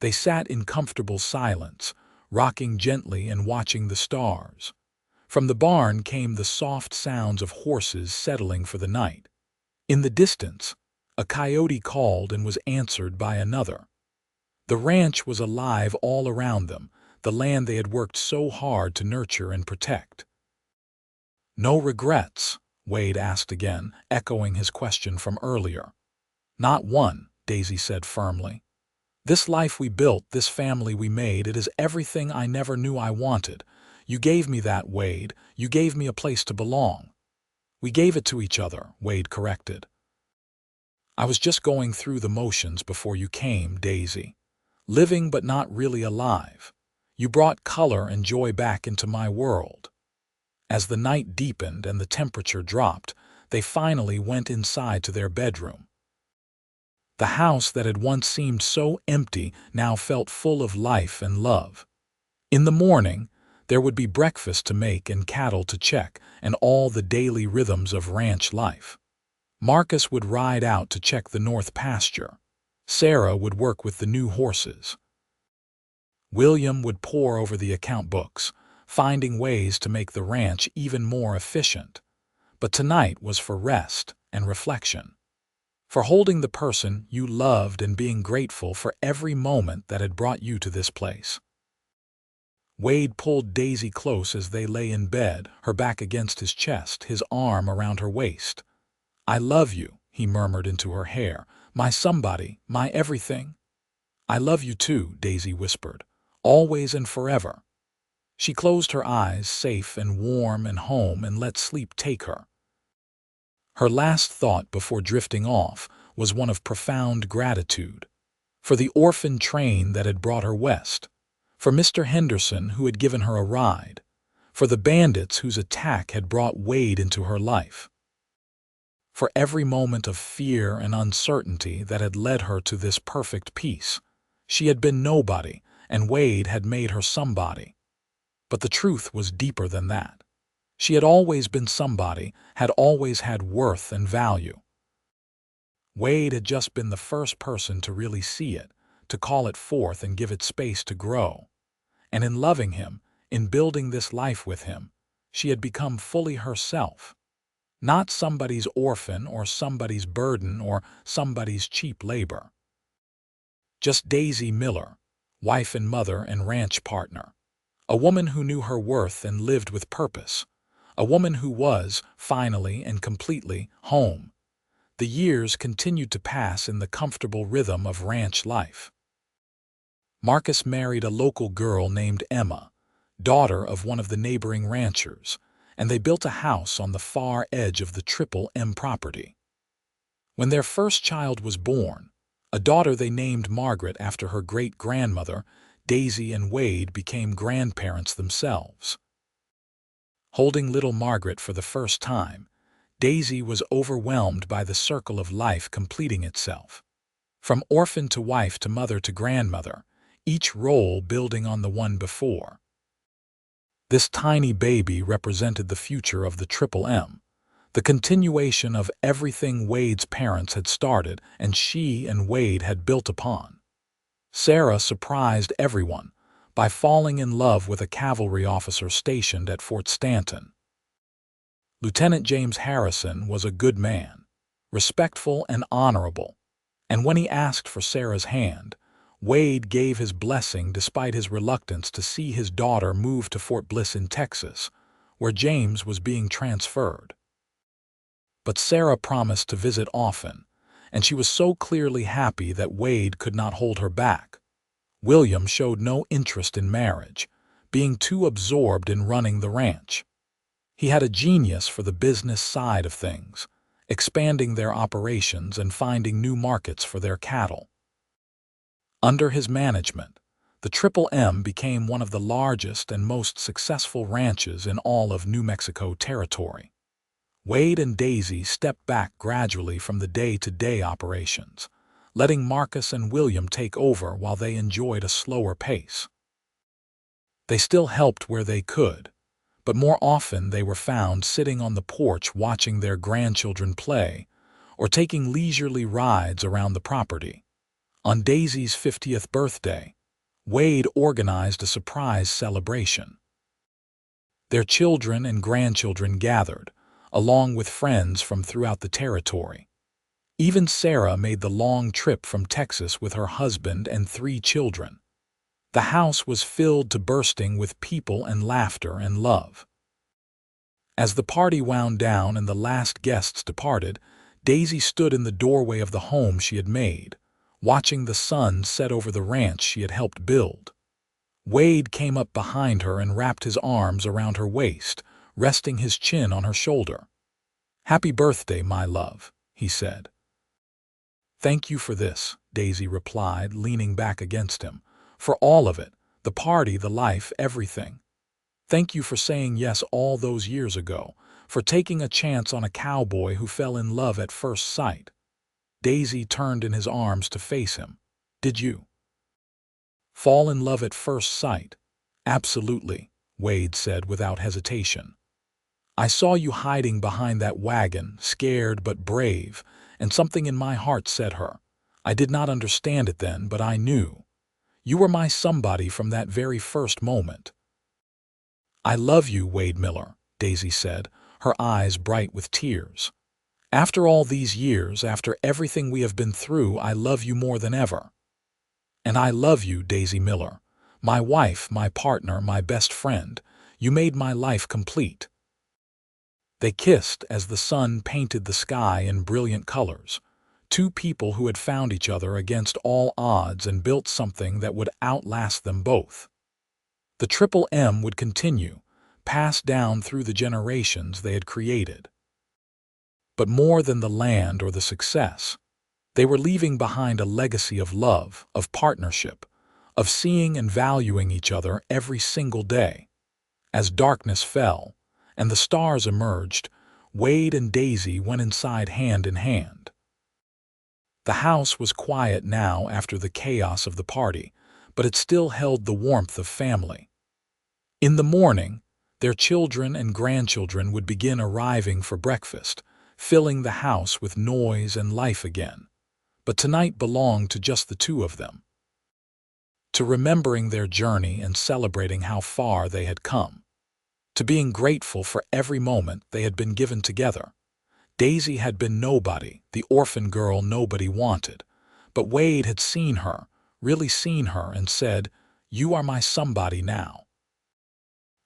They sat in comfortable silence, rocking gently and watching the stars. From the barn came the soft sounds of horses settling for the night. In the distance, a coyote called and was answered by another. The ranch was alive all around them, the land they had worked so hard to nurture and protect. No regrets? Wade asked again, echoing his question from earlier. Not one, Daisy said firmly. This life we built, this family we made, it is everything I never knew I wanted. You gave me that, Wade. You gave me a place to belong. We gave it to each other, Wade corrected. I was just going through the motions before you came, Daisy. Living but not really alive. You brought color and joy back into my world. As the night deepened and the temperature dropped, they finally went inside to their bedroom. The house that had once seemed so empty now felt full of life and love. In the morning, there would be breakfast to make and cattle to check and all the daily rhythms of ranch life. Marcus would ride out to check the north pasture. Sarah would work with the new horses. William would pore over the account books, finding ways to make the ranch even more efficient. But tonight was for rest and reflection, for holding the person you loved and being grateful for every moment that had brought you to this place. Wade pulled Daisy close as they lay in bed, her back against his chest, his arm around her waist. "I love you," he murmured into her hair. "My somebody, my everything." "I love you too," Daisy whispered. "Always and forever." She closed her eyes, safe and warm and home, and let sleep take her. Her last thought before drifting off was one of profound gratitude. For the Orphan train that had brought her west. For Mr. Henderson, who had given her a ride. For the bandits whose attack had brought Wade into her life. For every moment of fear and uncertainty that had led her to this perfect peace. She had been nobody, and Wade had made her somebody. But the truth was deeper than that. She had always been somebody, had always had worth and value. Wade had just been the first person to really see it, to call it forth and give it space to grow. And in loving him, in building this life with him, she had become fully herself. Not somebody's orphan or somebody's burden or somebody's cheap labor. Just Daisy Miller, wife and mother and ranch partner. A woman who knew her worth and lived with purpose. A woman who was, finally and completely, home. The years continued to pass in the comfortable rhythm of ranch life. Marcus married a local girl named Emma, daughter of one of the neighboring ranchers, and they built a house on the far edge of the Triple M property. When their first child was born, a daughter they named Margaret after her great-grandmother, Daisy and Wade became grandparents themselves. Holding little Margaret for the first time, Daisy was overwhelmed by the circle of life completing itself. From orphan to wife to mother to grandmother, each role building on the one before. This tiny baby represented the future of the Triple M, the continuation of everything Wade's parents had started and she and Wade had built upon. Sarah surprised everyone by falling in love with a cavalry officer stationed at Fort Stanton. Lieutenant James Harrison was a good man, respectful and honorable, and when he asked for Sarah's hand, Wade gave his blessing despite his reluctance to see his daughter move to Fort Bliss in Texas, where James was being transferred. But Sarah promised to visit often, and she was so clearly happy that Wade could not hold her back. William showed no interest in marriage, being too absorbed in running the ranch. He had a genius for the business side of things, expanding their operations and finding new markets for their cattle. Under his management, the Triple M became one of the largest and most successful ranches in all of New Mexico territory. Wade and Daisy stepped back gradually from the day-to-day operations, letting Marcus and William take over while they enjoyed a slower pace. They still helped where they could, but more often they were found sitting on the porch watching their grandchildren play or taking leisurely rides around the property. On Daisy's 50th birthday, Wade organized a surprise celebration. Their children and grandchildren gathered, along with friends from throughout the territory. Even Sarah made the long trip from Texas with her husband and 3 children. The house was filled to bursting with people and laughter and love. As the party wound down and the last guests departed, Daisy stood in the doorway of the home she had made, watching the sun set over the ranch she had helped build. Wade came up behind her and wrapped his arms around her waist, resting his chin on her shoulder. "Happy birthday, my love," he said. "Thank you for this," Daisy replied, leaning back against him. "For all of it, the party, the life, everything. Thank you for saying yes all those years ago, for taking a chance on a cowboy who fell in love at first sight." Daisy turned in his arms to face him. "Did you fall in love at first sight?" "Absolutely," Wade said without hesitation. "I saw you hiding behind that wagon, scared but brave, and something in my heart said her. I did not understand it then, but I knew. You were my somebody from that very first moment." "I love you, Wade Miller," Daisy said, her eyes bright with tears. "After all these years, after everything we have been through, I love you more than ever. And I love you, Daisy Miller, my wife, my partner, my best friend. You made my life complete." They kissed as the sun painted the sky in brilliant colors. Two people who had found each other against all odds and built something that would outlast them both. The Triple M would continue, passed down through the generations they had created. But more than the land or the success, they were leaving behind a legacy of love, of partnership, of seeing and valuing each other every single day. As darkness fell and the stars emerged, Wade and Daisy went inside hand in hand. The house was quiet now after the chaos of the party, but it still held the warmth of family. In the morning, their children and grandchildren would begin arriving for breakfast, filling the house with noise and life again. But tonight belonged to just the two of them, to remembering their journey and celebrating how far they had come, to being grateful for every moment they had been given together. Daisy had been nobody, the orphan girl nobody wanted, but Wade had seen her, really seen her, and said, "You are my somebody now."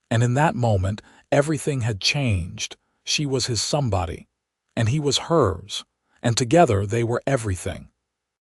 And in that moment, everything had changed. She was his somebody, and he was hers, and together they were everything.